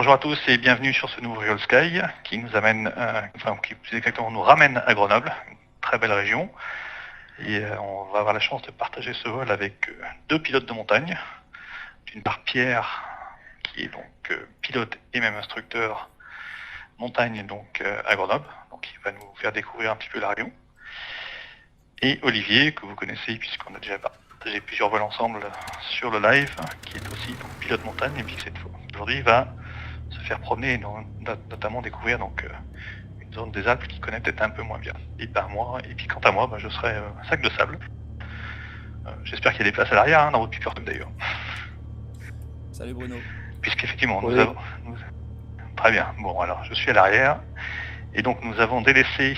Bonjour à tous et bienvenue sur ce nouveau Real Sky qui nous amène, qui plus exactement nous ramène à Grenoble, une très belle région. Et on va avoir la chance de partager ce vol avec deux pilotes de montagne. D'une part Pierre, qui est donc pilote et même instructeur montagne donc à Grenoble, donc il va nous faire découvrir un petit peu la région. Et Olivier, que vous connaissez puisqu'on a déjà partagé plusieurs vols ensemble sur le live, qui est aussi donc, pilote montagne et puis cette fois aujourd'hui va se faire promener et notamment découvrir donc une zone des Alpes qu'il connaît peut-être un peu moins bien. Et puis quant à moi, je serai un sac de sable. J'espère qu'il y a des places à l'arrière dans votre Piper Club d'ailleurs. Salut Bruno. Puisqu'effectivement nous avons... Très bien, bon alors je suis à l'arrière et donc nous avons délaissé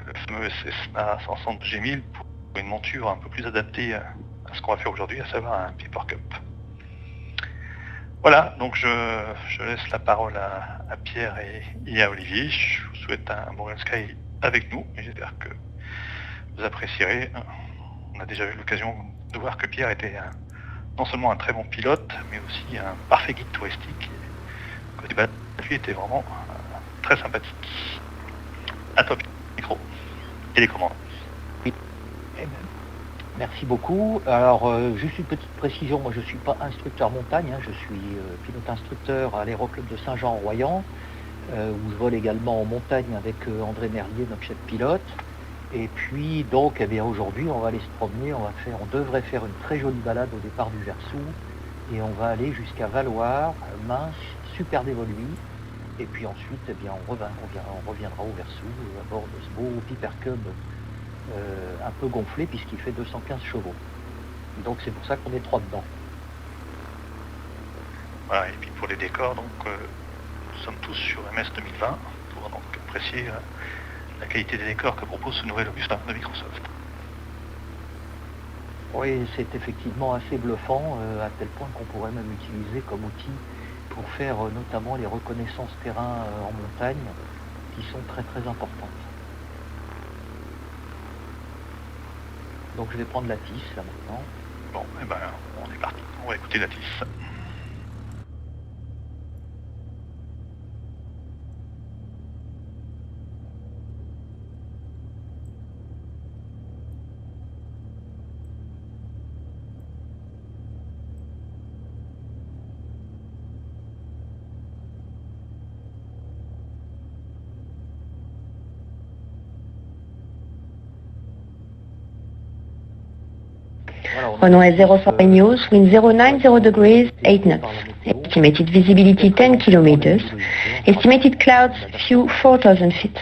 le fameux Cessna 160 G1000 pour une monture un peu plus adaptée à ce qu'on va faire aujourd'hui, à savoir un Piper Cup. Voilà, donc je laisse la parole à Pierre et à Olivier. Je vous souhaite un bon Real Sky avec nous et j'espère que vous apprécierez. On a déjà eu l'occasion de voir que Pierre était non seulement un très bon pilote, mais aussi un parfait guide touristique. Le débat lui était vraiment très sympathique. À toi, micro et les commandes. Oui. Merci beaucoup. Alors, juste une petite précision, moi je ne suis pas instructeur montagne, je suis pilote instructeur à l'Aéroclub de Saint-Jean-en-Royan, où je vole également en montagne avec André Merlier, notre chef pilote. Et puis, donc, aujourd'hui, on va aller se promener, on devrait faire une très jolie balade au départ du Versou, et on va aller jusqu'à Valloire, Mince, Super d'Évoluy, et puis ensuite, on reviendra au Versou, à bord de ce beau Piper Cub un peu gonflé puisqu'il fait 215 chevaux. Donc c'est pour ça qu'on est trois dedans. Voilà, et puis pour les décors, donc nous sommes tous sur MS 2020 pour donc apprécier la qualité des décors que propose ce nouvel opus de Microsoft. Oui, c'est effectivement assez bluffant, à tel point qu'on pourrait même utiliser comme outil pour faire notamment les reconnaissances terrain en montagne qui sont très très importantes. Donc je vais prendre la tisse là maintenant. Bon, on est parti. On va écouter la tisse. Runway 05 News, wind 090 degrees, 8 knots. Estimated visibility 10 kilometers. Estimated clouds few 4,000 feet.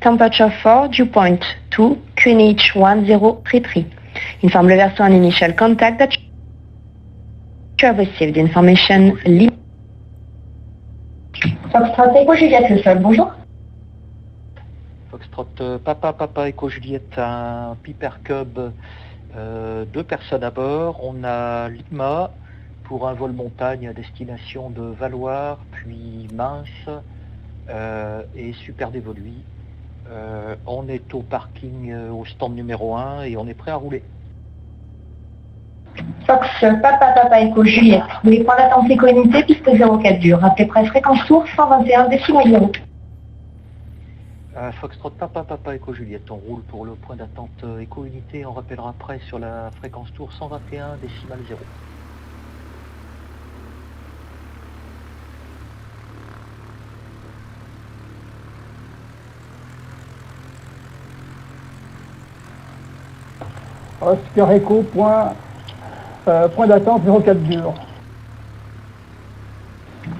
Temperature 4, dew point 2, QNH 1033. Inform le Verso on initial contact that you have received information. Foxtrot Echo Juliette, le sol, bonjour. Foxtrot Papa Echo Juliette, un Piper Cub. 2 personnes à bord. On a Lima pour un vol montagne à destination de Valloire, puis Mince et Super d'Évoluy. On est au parking au stand numéro 1 et on est prêt à rouler. Fox Papa Echo Juliette. Vous voulez prendre l'attente éco-unité, piste 04 dur. Rappelez presse fréquence tour 121 décimal 0. Foxtrot Papa Echo Juliette, on roule pour le point d'attente éco-unité, on rappellera après sur la fréquence tour 121 décimal 0. Oscar Echo, point d'attente 04 dur.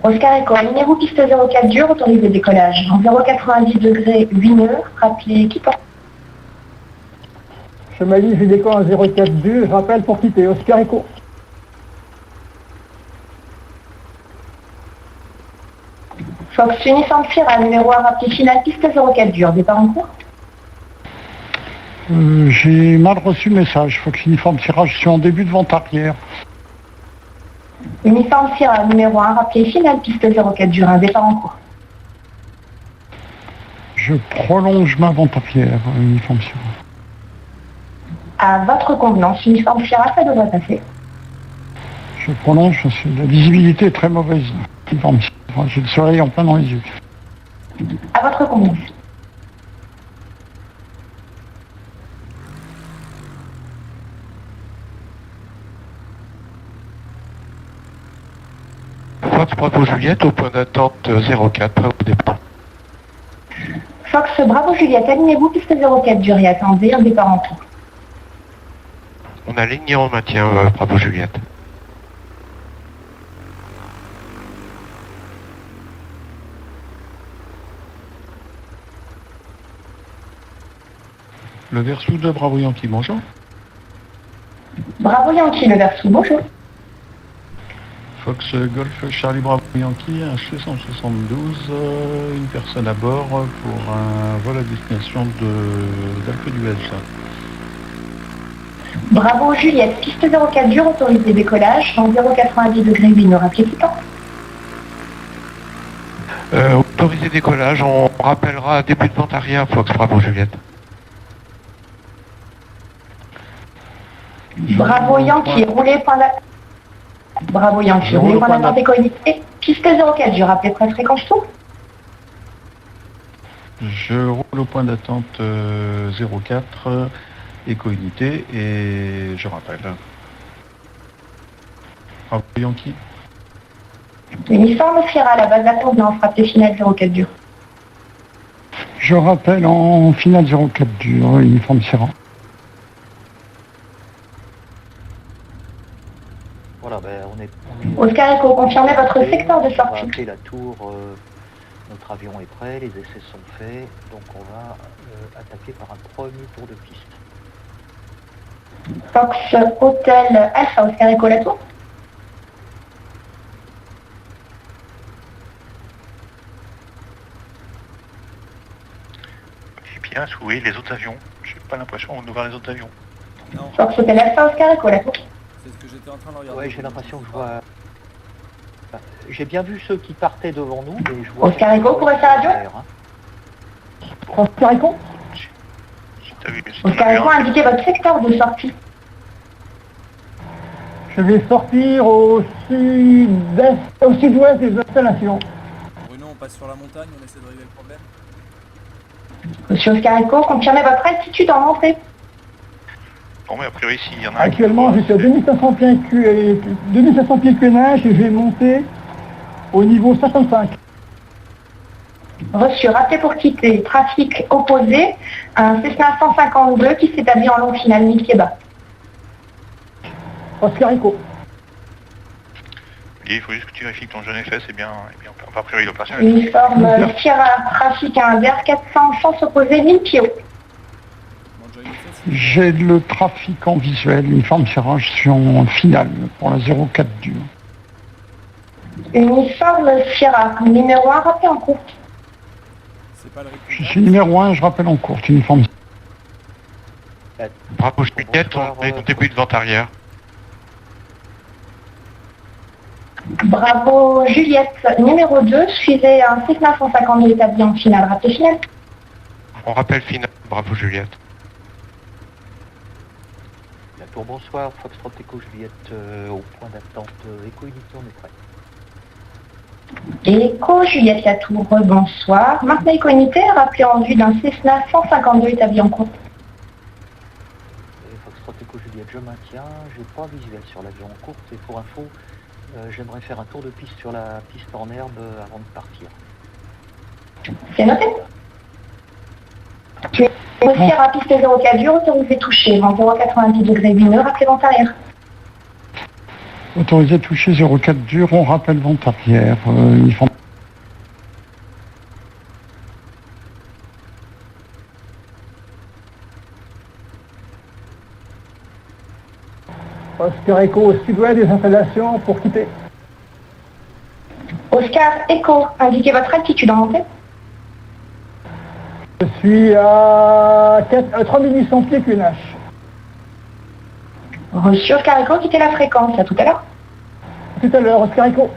Oscar Echo, numéro piste 04 dur, autorisé décollage. En 090 degrés, 8 nœuds, rappelez qui porte. Chevalier, je décolle en 04 dur, je rappelle pour quitter. Oscar Echo. Fox Uniforme Sierra, numéro 1, rappelé final, piste 04 dur, départ en cours. J'ai mal reçu le message. Fox Uniforme Sierra, je suis en début de vente arrière. Uniforme Sierra, numéro 1, rappelé final, piste 04 dur, un départ en cours. Je prolonge ma vente arrière, Uniforme Sierra. À votre convenance, Uniforme Sierra, ça devrait passer. Je prolonge, la visibilité est très mauvaise. Uniforme Sierra. Enfin, j'ai le soleil en plein dans les yeux. À votre convenance. Fox Bravo Juliette au point d'attente 04, prêt au départ. Fox Bravo Juliette, alignez-vous, piste 04, durée attendez, un départ en tout. On aligne et on maintient Bravo Juliette. Le Versou de Bravo Yankee, bonjour. Bravo Yankee, le Versou, bonjour. Fox Golf Charlie Bravo Yankee, un 672, une personne à bord pour un vol à destination d'Alpe d'Huez. Bravo Juliette, piste 04 dure, autorisé décollage, en 0,90 degrés, ne rappelez plus temps. Autorisé décollage, on rappellera début de vente arrière Fox Bravo Juliette. Bravo Yankee, roulez point d'attente. Bravo Yankee, roulez point d'attente et coéquipé. Piste 04, je rappelle près fréquence tour. Je roule au point d'attente 04, éco-unité, et je rappelle. Bravo Yankee. Uniforme Sierra, la base d'attente en frappé finale 04 dur. Je rappelle en finale 04 dur, uniforme Sierra. Voilà, ben on est Oscar Echo, confirmez votre secteur de on va sortie. appeler la tour, notre avion est prêt, les essais sont faits, donc on va attaquer par un premier tour de piste. Fox Hôtel Alpha, Oscar Echo, la tour. Et bien, si vous voyez les autres avions, j'ai pas l'impression de voir les autres avions. Non, Fox Hôtel Alpha, Oscar Echo, la tour. c'est ce que j'étais en train de regarder. Ouais, j'ai l'impression que je vois... J'ai bien vu ceux qui partaient devant nous, mais je vois... Oscar Echo, pour rester à la radio. Oscar Echo. Si t'as vu, si t'en as Oscar vu Echo, un, indiquez votre secteur de sortie. Je vais sortir au sud-est, au sud-ouest des installations. Bruno, on passe sur la montagne, on essaie de régler le problème. Monsieur Oscar Echo, confirmez votre altitude en entrée. bon, mais a priori, s'il y en a un Actuellement, je suis à 2500 pieds, 2500 pieds QNH et je vais monter au niveau 55. Reçu, rappelez pour quitter. Trafic opposé, un Cessna 152 qui s'établit en longue finale, 1000 pieds bas. Oscar Echo. Et il faut juste que tu vérifies que ton jeune effet, c'est bien, et bien, a priori, l'opérationnel. Uniforme Sierra, trafic à un vers 400, sens opposé, 1000 pieds haut. Bon, déjà, une fois, c'est- J'ai le trafic en visuel, uniforme Sierra, je suis en finale pour la 04 dur. Uniforme Sierra, numéro 1, rappelez en cours. c'est pas le rythme. Je suis numéro 1, je rappelle en courte, uniforme. Bravo Juliette, on est au début de vente arrière. Bravo Juliette, numéro 2, suivez un Cessna 152 établi en finale, rappelez finale. On rappelle finale, Bravo Juliette. La tour, bonsoir, Foxtrot Echo Juliette au point d'attente éco-unité, on est prêt. Écho Juliette la tour, bonsoir. Maintenant éco-unité, rappelez en vue d'un Cessna 152 établi en cours. Et Foxtrot Echo Juliette, je maintiens, j'ai pas visuel sur l'avion en courte, et pour info, j'aimerais faire un tour de piste sur la piste en herbe avant de partir. C'est noté. Sierra, piste 04 dur, autorisé toucher, vent 0,90 degrés lumineux, rappelez vent arrière. Autorisé toucher 04 dur, on rappelle vente arrière, uniforme. Oscar Echo au sud-ouest des installations pour quitter. Oscar Echo, indiquez votre altitude en montée. Je suis à 3800 pieds QNH. Reçu Oscar Echo, quittez la fréquence, à tout à l'heure. Tout à l'heure, Oscar Echo.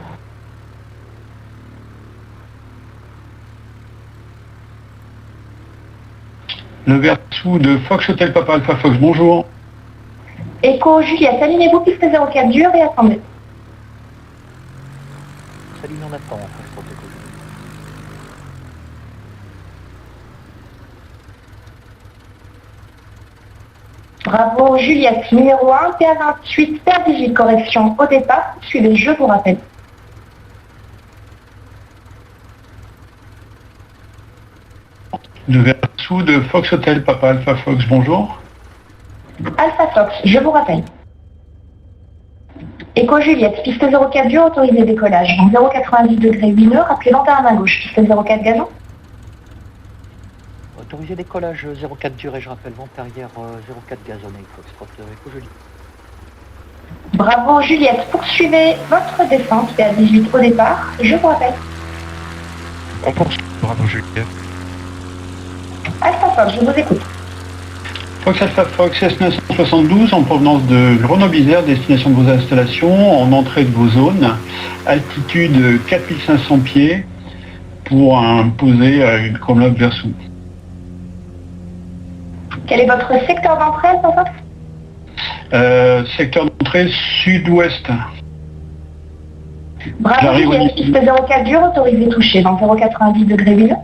Le Versou de Fox Hotel Papa Alpha Fox, bonjour. Echo Juliette, alignez-vous, piste 04 dur et attendez. Salut, on attend, Foxtrot Bravo Juliette, numéro 1, PA28, PA18, correction au départ, suivez, je vous rappelle. De Versou de Fox Hotel Papa Alpha Fox, bonjour. Alpha Fox, je vous rappelle. Écho Juliette, piste 04 dur, autorisé décollage. En 0,90 degrés 8 nœuds, rappelez lanterne à gauche, piste 04 gazon. Autorisé décollage 04 dur et je rappelle vente arrière 04 gazonné, Foxtrot Écho Juliette. Bravo Juliette, poursuivez votre descente, PA18 au départ, je vous rappelle. On poursuit. Bravo Juliette. Alpha Fox, je vous écoute. Fox Alpha Fox S972 en provenance de Grenoble-Isère, destination de vos installations, en entrée de vos zones, altitude 4500 pieds pour un posé à une Grenoble Versou. Quel est votre secteur d'entrée, Alpha Fox? Secteur d'entrée sud-ouest. Bravo J'arrive Juliette, piste 04 dur, autorisé touché, dans 0,90 degrés 8 nœuds.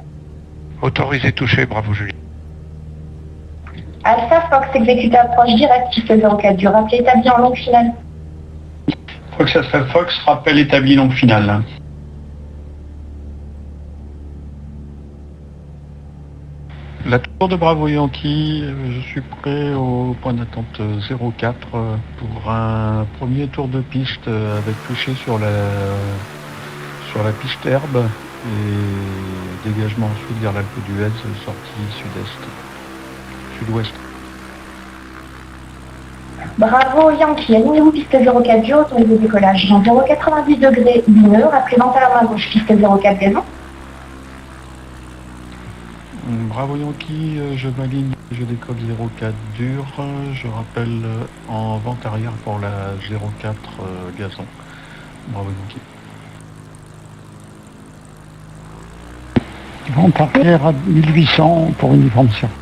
Autorisé touché, bravo Juliette. Alpha Fox, exécuté approche directe, piste 04 dur, rappelé établi en longue finale. Fox Alpha Fox, rappel établi longue finale. La tour de Bravo Yankee, je suis prêt au point d'attente 04 pour un premier tour de piste avec touché sur la piste herbe et dégagement ensuite vers l'Alpe d'Huez, sortie sud-ouest. Bravo Yankee, alignez-vous piste 04 dur, autorisé décollage. Dans 0,90 degrés 8 nœuds, rappelez lanterne à gauche, piste 04 gazon. Bravo Yankee, je m'aligne, je décolle 04 dur, je rappelle en vente arrière pour la 04 gazon. Bravo Yankee. Vente arrière à 1800 pour uniforme Sierra.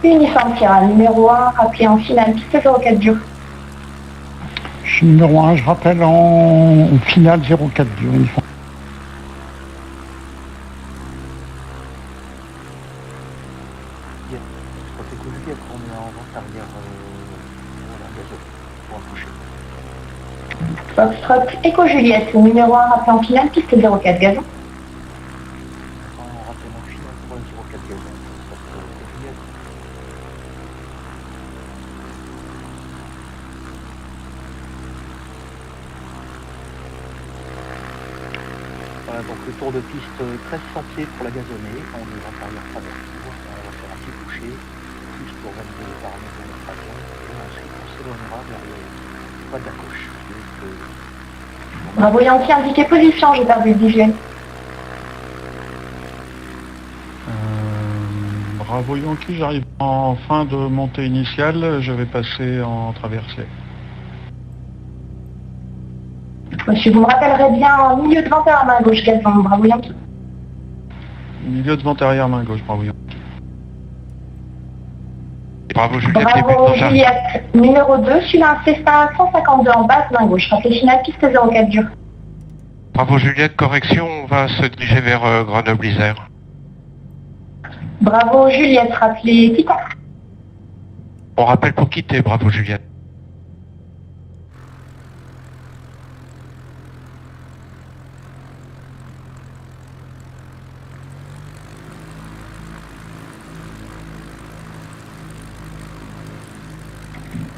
Uniforme Sierra, numéro 1, rappelé en finale, piste 04 dur. Je suis numéro 1, je rappelle en finale 04 dur, uniforme. Écho Juliette, on est en vente arrière gazon pour un toucher. Foxtrot, Écho Juliette, numéro 1, rappelé en finale, piste 04 gazon. En rappellement final pour la 04 gazon. Écho Juliette. Voilà, donc le tour de piste 1300 pieds pour la gazonnée, on est en arrière pas on va faire un petit toucher, plus pour valider les paramètres de notre avion, et ensuite on s'éloignera vers le pas de la gauche. Bravo Yankee, indiquez position, j'ai perdu le visuel. Bravo Yankee, j'arrive en fin de montée initiale, je vais passer en traversée. Monsieur, vous me rappellerez bien en milieu de vente à main gauche gazon, bravo Yankee. Milieu de vente arrière main gauche, bravo Yankee. Bravo Juliette, début de Bravo vente arrière. Juliette, numéro 2, celui-là un Cessna 152 en base main gauche, rappelé finale, piste 04 dur. Bravo Juliette, correction, on va se diriger vers Grenoble-Isère. Bravo Juliette, rappelé Titan. On rappelle pour quitter, bravo Juliette.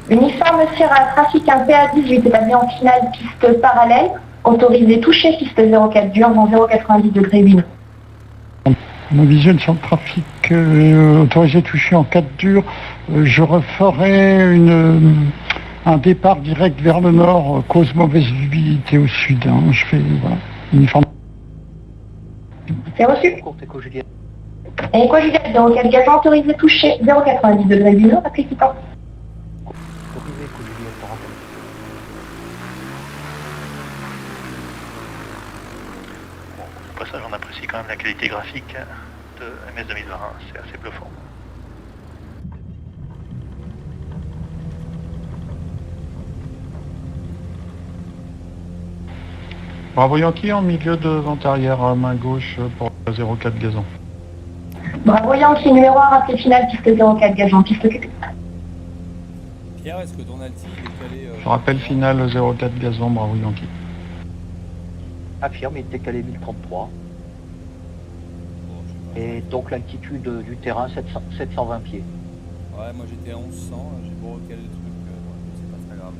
Uniforme Sierra, trafic un PA18 établi en finale, piste parallèle, autorisé touché, piste 04 dur, dans 0,90 degrés 8 nœuds. Ma visuel sur le trafic autorisé touché en 4 dur, je referai un départ direct vers le nord, cause mauvaise visibilité au sud. Hein. Je fais voilà, uniforme. C'est reçu. Courte Écho Juliette. Et Écho Juliette, 04 gazon, autorisé touché, 0,90 degrés 8 nœuds, rappelé Titan. Autorisé Écho Juliette, on rappelle. Au passage, on apprécie quand même la qualité graphique de MS 2020, c'est assez bluffant. Bravo Yankee en milieu de vente arrière à main gauche pour 04 gazon. Bravo Yankee, numéro 1, rappelé final, piste 04, gazon, piste 4. Pierre, est-ce que ton alti il est calé Je rappelle final 04 gazon, bravo Yankee. Affirme, il était calé 1033. Bon, je sais pas. Et donc l'altitude du terrain, 720 pieds. Ouais, moi j'étais à 1100, j'ai beau recaler le truc, ouais, c'est pas très grave.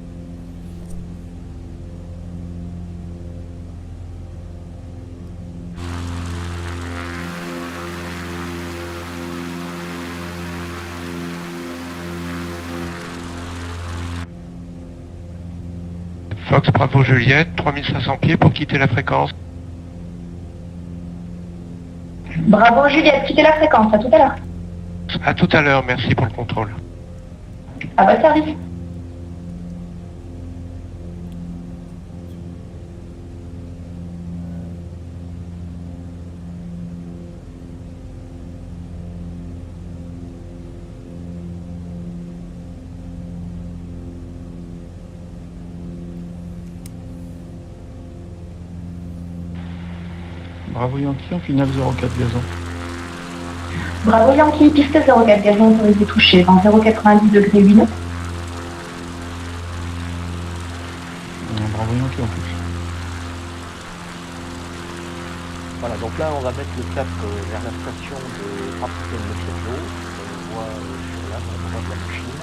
Fox Bravo Juliette, 3500 pieds pour quitter la fréquence. Bravo Juliette, quittez la fréquence, à tout à l'heure. À tout à l'heure, merci pour le contrôle. À votre service. Bravo Yankee en finale 04 gazon. Bravo Yankee, piste 04, gazon autorisé touché, vent 0,90 degrés 8 nœuds. Bravo Yankee en plus. Voilà, donc là on va mettre le cap vers la station de Rapperswil-le-Château. On le voit sur l'avant de la machine.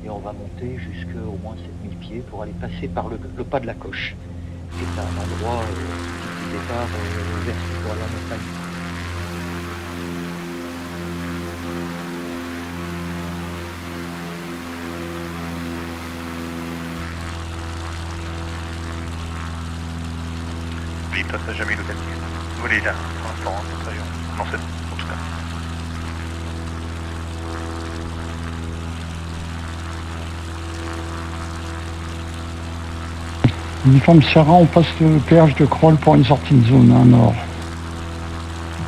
Et on va monter jusqu'au moins 7000 pieds pour aller passer par le pas de la Coche. Qui est un endroit du départ vers sur la montagne. Oui, ça n'a jamais eu l'occasion. Volé là, pour l'instant, dans cette région. Dans cette, en tout cas. Uniforme Sierra, on passe le péage de Kroll pour une sortie de zone à nord.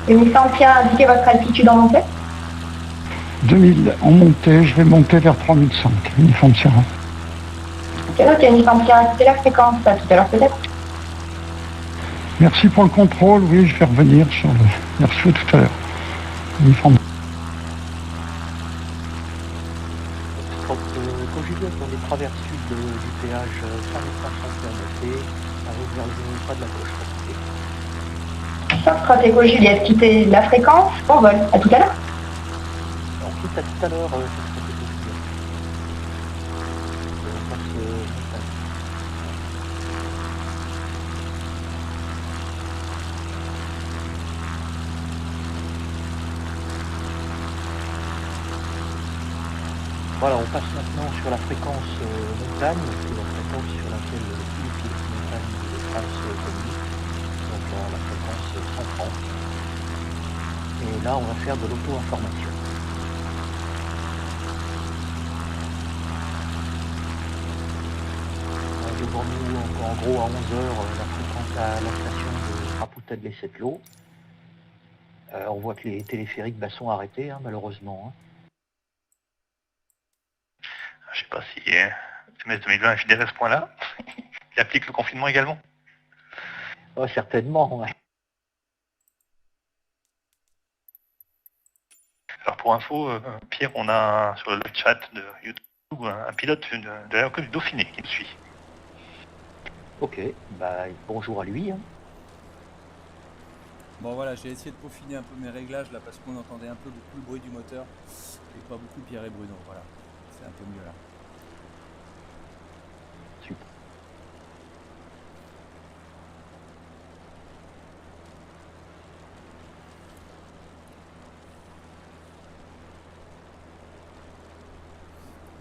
Uniforme Sierra, indiquez votre altitude en montée. 2000 en montée, je vais monter vers 3005. Uniforme Sierra. Ok, noté, uniforme Sierra, quittez la fréquence, à tout à l'heure peut-être. Merci pour le contrôle, oui, je vais revenir sur le merci tout à l'heure. Uniforme. Donc, quand Juliette, on est traverse sud du péage 5500 km, arrive vers le pas de la Coche. Foxtrot Echo Juliette, quittez la fréquence, on vole, à tout à l'heure. On quitte à tout à l'heure, Foxtrot Echo Juliette. On passe montagne. Voilà, on passe maintenant sur la fréquence montagne, c'est la fréquence sur laquelle tous les pilotes de montagne de France communiquent, donc la fréquence 130. Et là, on va faire de l'auto-information. Devant nous, en gros, à 11h, la fréquence à la station de Rapperswil-les-Setlo. On voit que les téléphériques sont arrêtés, hein, malheureusement. Hein. Je sais pas si MS 2020 est fidèle à ce point-là. Il applique le confinement également. Oh, certainement, ouais. Alors pour info, Pierre, on a sur le chat de YouTube un pilote de l'aéroclub du Dauphiné qui nous suit. Ok, bah bonjour à lui. Hein. Bon voilà, j'ai essayé de peaufiner un peu mes réglages là parce qu'on entendait un peu beaucoup le bruit du moteur et pas beaucoup Pierre et Bruno, voilà. C'est un peu mieux là. Super.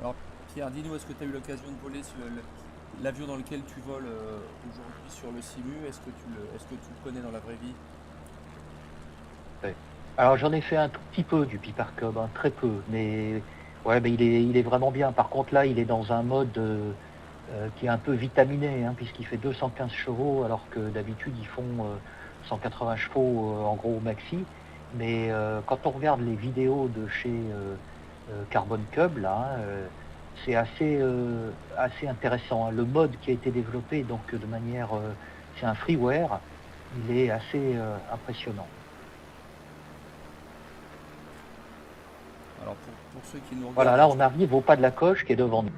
Alors Pierre, dis-nous, est-ce que tu as eu l'occasion de voler sur l'avion dans lequel tu voles aujourd'hui sur le Simu? Est-ce que tu le connais dans la vraie vie? Alors j'en ai fait un tout petit peu du Pipercub, hein, très peu, mais ouais, mais il est vraiment bien. Par contre là, il est dans un mode qui est un peu vitaminé, hein, puisqu'il fait 215 chevaux, alors que d'habitude ils font 180 chevaux en gros au maxi. Mais quand on regarde les vidéos de chez Carbon Cub, là, c'est assez intéressant. Hein. Le mode qui a été développé donc de manière c'est un freeware, il est assez impressionnant. Alors pour ceux qui nous regardent... Voilà, là on arrive au pas de la coche qui est devant nous.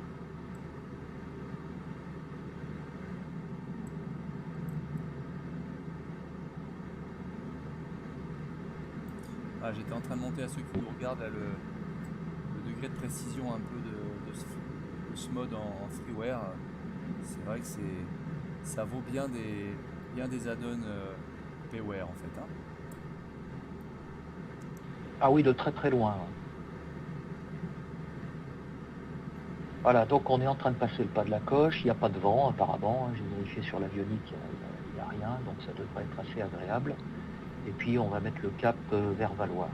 Ah, j'étais en train de monter à ceux qui nous regardent là, le degré de précision un peu de ce mode en freeware. C'est vrai que ça vaut bien des add-ons payware en fait. Hein. Ah oui, de très très loin. Voilà, donc on est en train de passer le pas de la coche, il n'y a pas de vent apparemment, j'ai vérifié sur l'avionique, il n'y a rien, donc ça devrait être assez agréable. Et puis on va mettre le cap vers Valloire.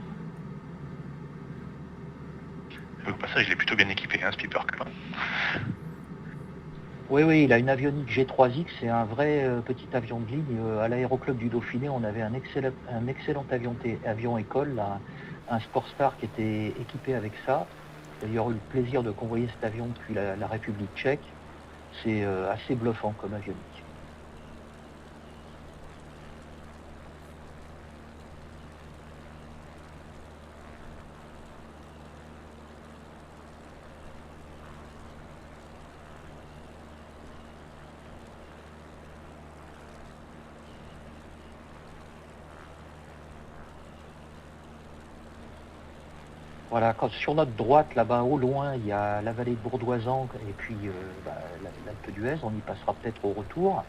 Au passage, il est plutôt bien équipé, hein, Spielberg. Oui, il a une avionique G3X, c'est un vrai petit avion de ligne. À l'aéroclub du Dauphiné, on avait un excellent avion école, là, un Sportstar qui était équipé avec ça. D'ailleurs, eu le plaisir de convoyer cet avion depuis la République tchèque. C'est assez bluffant comme avionique. Voilà, sur notre droite, là-bas au loin, il y a la vallée de Bourdoisan et puis l'Alpe d'Huez, on y passera peut-être au retour.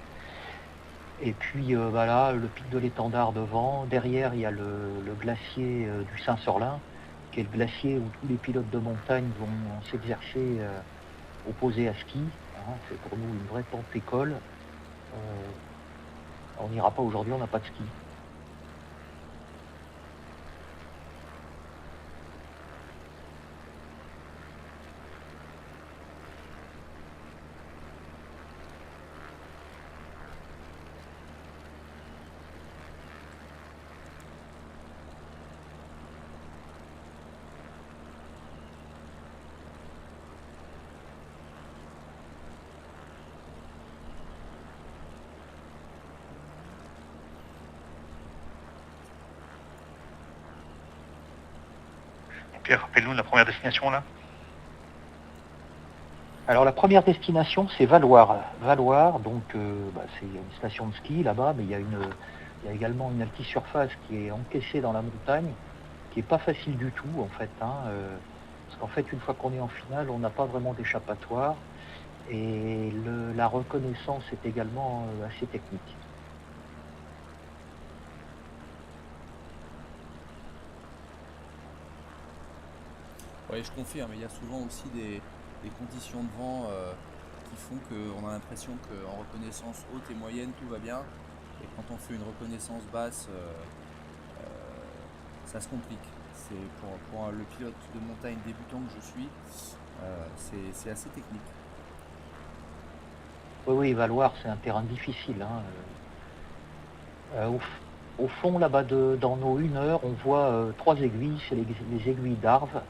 Et puis là, le pic de l'étendard devant, derrière il y a le glacier du Saint-Sorlin, qui est le glacier où tous les pilotes de montagne vont s'exercer opposés à ski. Hein, c'est pour nous une vraie pente école. On n'ira pas aujourd'hui, on n'a pas de ski. Pierre, rappelle-nous la première destination là. Alors la première destination c'est Valloire. Valloire, donc c'est une station de ski là-bas, mais il y a également une altisurface qui est encaissée dans la montagne, qui est pas facile du tout en fait. Parce qu'en fait une fois qu'on est en finale, on n'a pas vraiment d'échappatoire. Et la reconnaissance est également assez technique. Oui, je confirme, il y a souvent aussi des conditions de vent qui font qu'on a l'impression qu'en reconnaissance haute et moyenne, tout va bien. Et quand on fait une reconnaissance basse, ça se complique. C'est pour le pilote de montagne débutant que je suis, c'est assez technique. Oui, Valloire, c'est un terrain difficile. Au fond, là-bas, dans nos 1 heure, on voit 3 aiguilles, c'est les aiguilles d'Arves,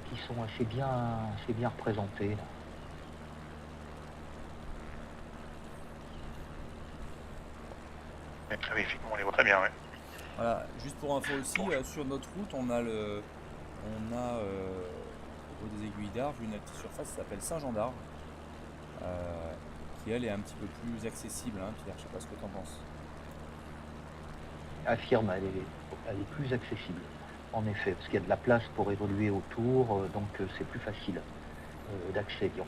qui sont assez bien représentées. Là. Oui, effectivement, on les voit très bien, oui. Voilà, juste pour info aussi, sur notre route, on a au niveau des aiguilles d'Arves, une petite surface qui s'appelle Saint-Jean d'Arves, qui elle est un petit peu plus accessible, hein, Pierre, je sais pas ce que tu en penses. Affirme, elle est plus accessible, en effet, parce qu'il y a de la place pour évoluer autour, donc c'est plus facile d'accès, dirons.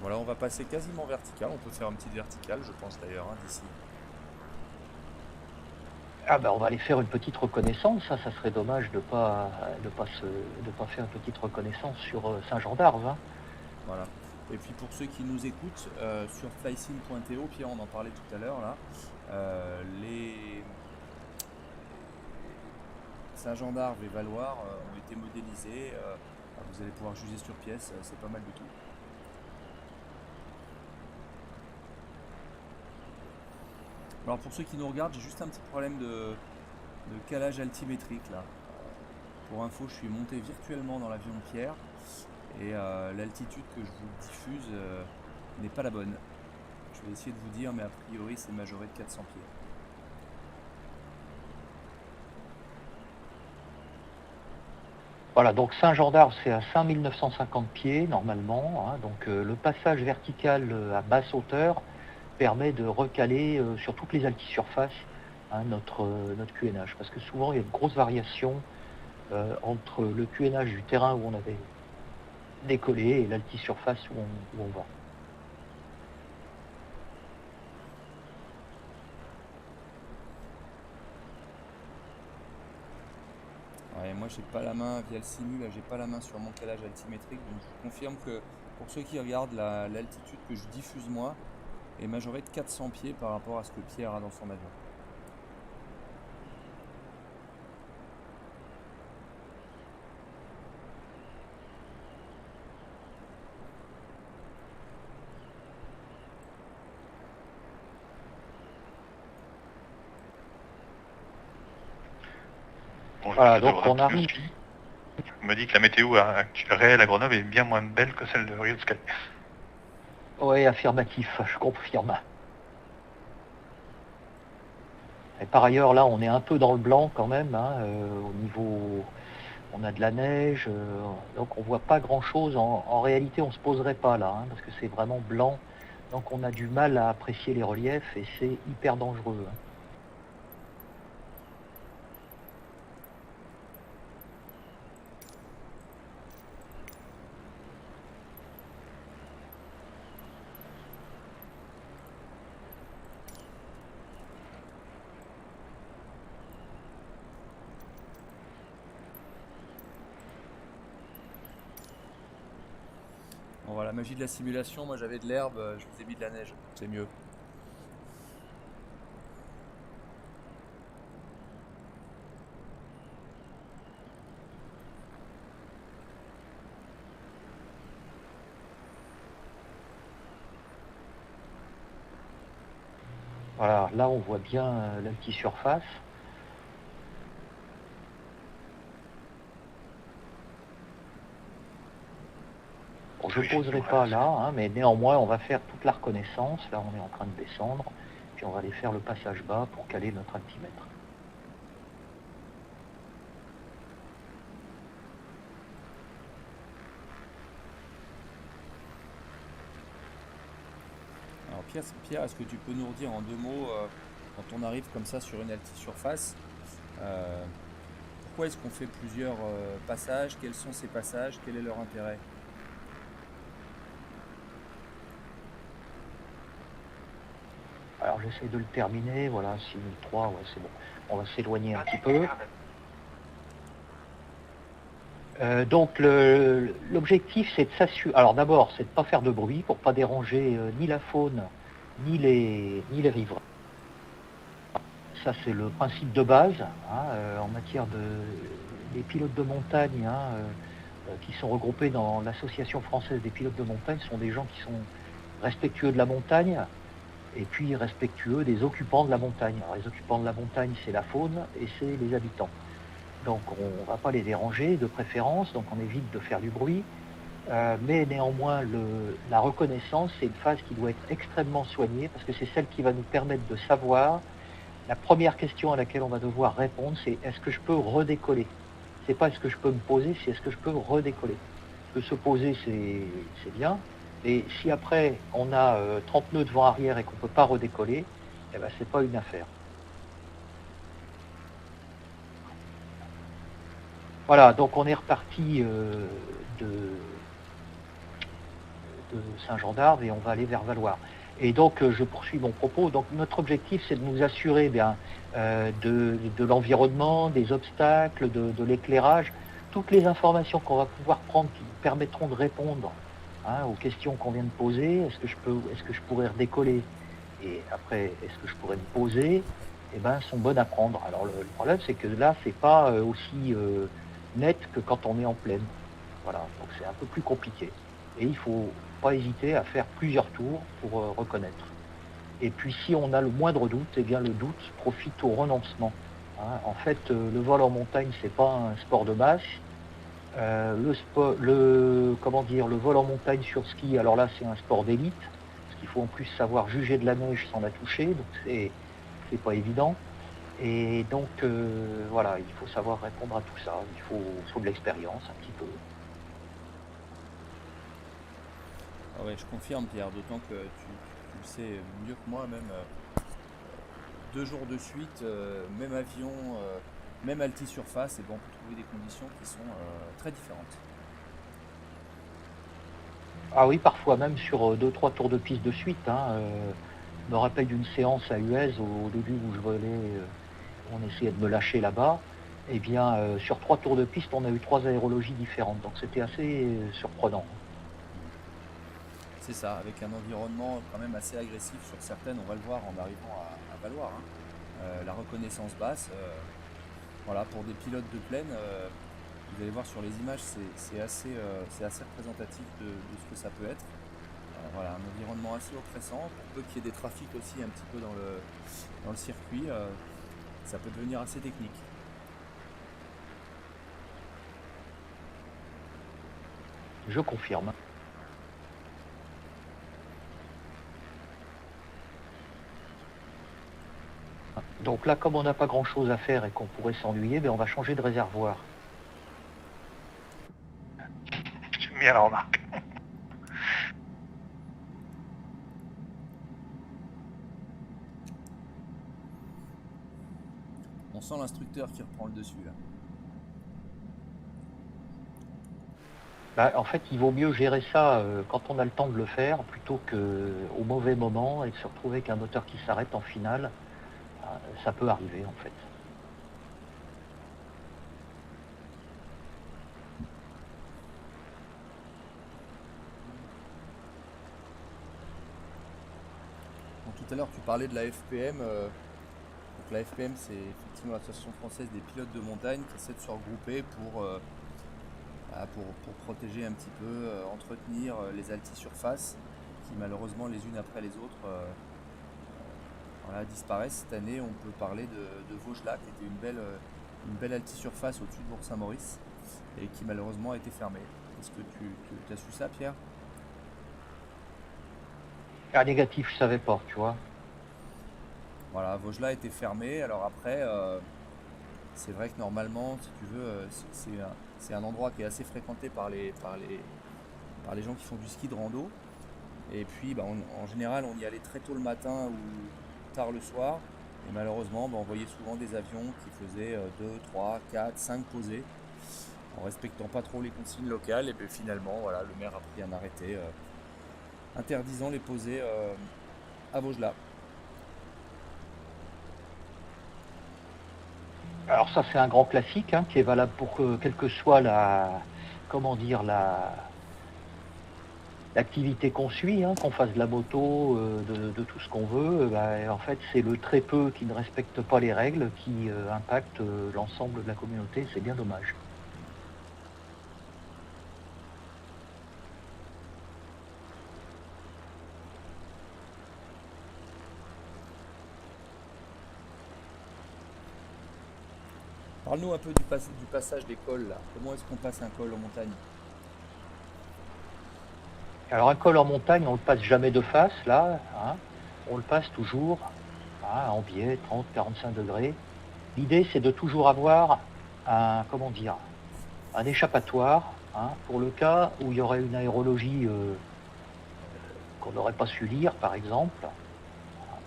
Voilà, on va passer quasiment vertical, on peut faire un petit vertical, je pense d'ailleurs, hein, d'ici. Ah on va aller faire une petite reconnaissance, ça serait dommage de pas faire une petite reconnaissance sur Saint-Jean d'Arves. Hein. Voilà. Et puis pour ceux qui nous écoutent, sur flysim.to, Pierre on en parlait tout à l'heure là, les Saint-Jean d'Arves et Valloire ont été modélisés, vous allez pouvoir juger sur pièce, c'est pas mal du tout. Alors pour ceux qui nous regardent, j'ai juste un petit problème de calage altimétrique là. Pour info, je suis monté virtuellement dans l'avion de Pierre et l'altitude que je vous diffuse n'est pas la bonne. Je Je vais essayer de vous dire, mais a priori c'est majoré de 400 pieds. Voilà, donc Saint-Jean-d'Arve, c'est à 5950 pieds normalement, hein. Donc le passage vertical à basse hauteur permet de recaler sur toutes les altisurfaces, hein, notre QNH. Parce que souvent il y a une grosse variation entre le QNH du terrain où on avait décollé et l'altisurface où on va. Ouais, moi j'ai pas la main via le simu, là j'ai pas la main sur mon calage altimétrique, donc je vous confirme que pour ceux qui regardent, l'altitude que je diffuse moi est majorée de 400 pieds par rapport à ce que Pierre a dans son avion. Bonjour, Voilà, je donc devrais on arrive. On me dit que la météo réelle à Grenoble est bien moins belle que celle de Real Sky. Oui, affirmatif, je confirme. Et par ailleurs, là, on est un peu dans le blanc quand même, hein, au niveau... On a de la neige, donc on voit pas grand-chose. En réalité, on se poserait pas là, hein, parce que c'est vraiment blanc. Donc on a du mal à apprécier les reliefs et c'est hyper dangereux, hein. Bon voilà, la magie de la simulation, moi j'avais de l'herbe, je vous ai mis de la neige, c'est mieux. Voilà, là on voit bien l'altisurface. Bon, je ne poserai pas là, hein, mais néanmoins on va faire toute la reconnaissance. Là on est en train de descendre, puis on va aller faire le passage bas pour caler notre altimètre. Alors Pierre, est-ce que tu peux nous redire en 2 mots, quand on arrive comme ça sur une altisurface, pourquoi est-ce qu'on fait plusieurs passages? Quels sont ces passages? Quel est leur intérêt? Alors j'essaie de le terminer, voilà, 6003, ouais c'est bon. On va s'éloigner un petit peu. Donc l'objectif c'est de s'assurer. Alors d'abord c'est de ne pas faire de bruit pour pas déranger ni la faune ni les riverains. Ça c'est le principe de base, hein, en matière de les pilotes de montagne, hein, qui sont regroupés dans l'association française des pilotes de montagne, sont des gens qui sont respectueux de la montagne et puis respectueux des occupants de la montagne. Alors les occupants de la montagne c'est la faune et c'est les habitants. Donc on ne va pas les déranger de préférence, donc on évite de faire du bruit. Mais néanmoins, la reconnaissance, c'est une phase qui doit être extrêmement soignée parce que c'est celle qui va nous permettre de savoir. La première question à laquelle on va devoir répondre, c'est est-ce que je peux redécoller? C'est pas est-ce que je peux me poser, c'est est-ce que je peux redécoller? Parce que se poser, c'est bien. Et si après on a 30 nœuds de vent arrière et qu'on ne peut pas redécoller, eh ben, c'est pas une affaire. Voilà, donc on est reparti de Saint-Jean-d'Arve et on va aller vers Valloire. Et donc je poursuis mon propos. Donc notre objectif c'est de nous assurer de l'environnement, des obstacles, de l'éclairage, toutes les informations qu'on va pouvoir prendre qui nous permettront de répondre, hein, aux questions qu'on vient de poser. Est-ce que je pourrais redécoller? Et après, est-ce que je pourrais me poser? Eh ben, sont bonnes à prendre. Alors le problème c'est que là c'est pas aussi net que quand on est en plaine. Voilà, donc c'est un peu plus compliqué. Et il ne faut pas hésiter à faire plusieurs tours pour reconnaître. Et puis si on a le moindre doute, eh bien le doute profite au renoncement, hein. En fait, le vol en montagne, c'est pas un sport de masse. Le vol en montagne sur ski, alors là c'est un sport d'élite, parce il faut en plus savoir juger de la neige sans la toucher, donc c'est pas évident. Et donc voilà, il faut savoir répondre à tout ça, il faut de l'expérience un petit peu. Ah ouais, je confirme Pierre, d'autant que tu le sais mieux que moi même. 2 jours de suite, même avion, même altisurface, et bon, on peut trouver des conditions qui sont très différentes. Ah oui, parfois même sur 2-3 tours de piste de suite. Je me rappelle d'une séance à Uez au début où je volais, on essayait de me lâcher là-bas. Eh bien, sur 3 tours de piste, on a eu 3 aérologies différentes, donc c'était assez surprenant. C'est ça, avec un environnement quand même assez agressif sur certaines, on va le voir en arrivant à Valoir. La reconnaissance basse, voilà, pour des pilotes de plaine, vous allez voir sur les images, c'est assez représentatif de ce que ça peut être. Voilà, un environnement assez oppressant, pour peu qu'il y ait des trafics aussi un petit peu dans le circuit, ça peut devenir assez technique. Je confirme. Donc là, comme on n'a pas grand-chose à faire et qu'on pourrait s'ennuyer, on va changer de réservoir. J'aime bien la remarque. On sent l'instructeur qui reprend le dessus là. En fait, il vaut mieux gérer ça quand on a le temps de le faire, plutôt qu'au mauvais moment et de se retrouver qu'un moteur qui s'arrête en finale. Ça peut arriver en fait. Donc, tout à l'heure tu parlais de la FPM. Donc, la FPM c'est effectivement l'Association française des pilotes de montagne qui essaie de se regrouper pour protéger un petit peu, entretenir les altisurfaces qui malheureusement les unes après les autres disparaissent. Cette année on peut parler de Vosges-Lac, qui était une belle altisurface au-dessus de Bourg-Saint-Maurice et qui malheureusement a été fermée. Est-ce que tu as su ça, Pierre? Négatif, je savais pas, tu vois. Voilà, Vosges-Lac a été fermé. Alors après, c'est vrai que normalement, si tu veux, c'est un endroit qui est assez fréquenté par les gens qui font du ski de rando. Et puis, en général, on y allait très tôt le matin ou tard le soir. Et malheureusement, on voyait souvent des avions qui faisaient 2, 3, 4, 5 posées en respectant pas trop les consignes locales. Et puis finalement, voilà, le maire a pris un arrêté interdisant les posées à Vosges-Lac. Alors ça, c'est un grand classique qui est valable pour quelle que soit l'activité qu'on suit, qu'on fasse de la moto, de tout ce qu'on veut. En fait, c'est le très peu qui ne respecte pas les règles qui impacte l'ensemble de la communauté. C'est bien dommage. Parle-nous un peu du passage des cols là. Comment est-ce qu'on passe un col en montagne? Alors un col en montagne, on ne le passe jamais de face là, on le passe toujours en biais 30-45 degrés. L'idée c'est de toujours avoir un échappatoire pour le cas où il y aurait une aérologie qu'on n'aurait pas su lire par exemple,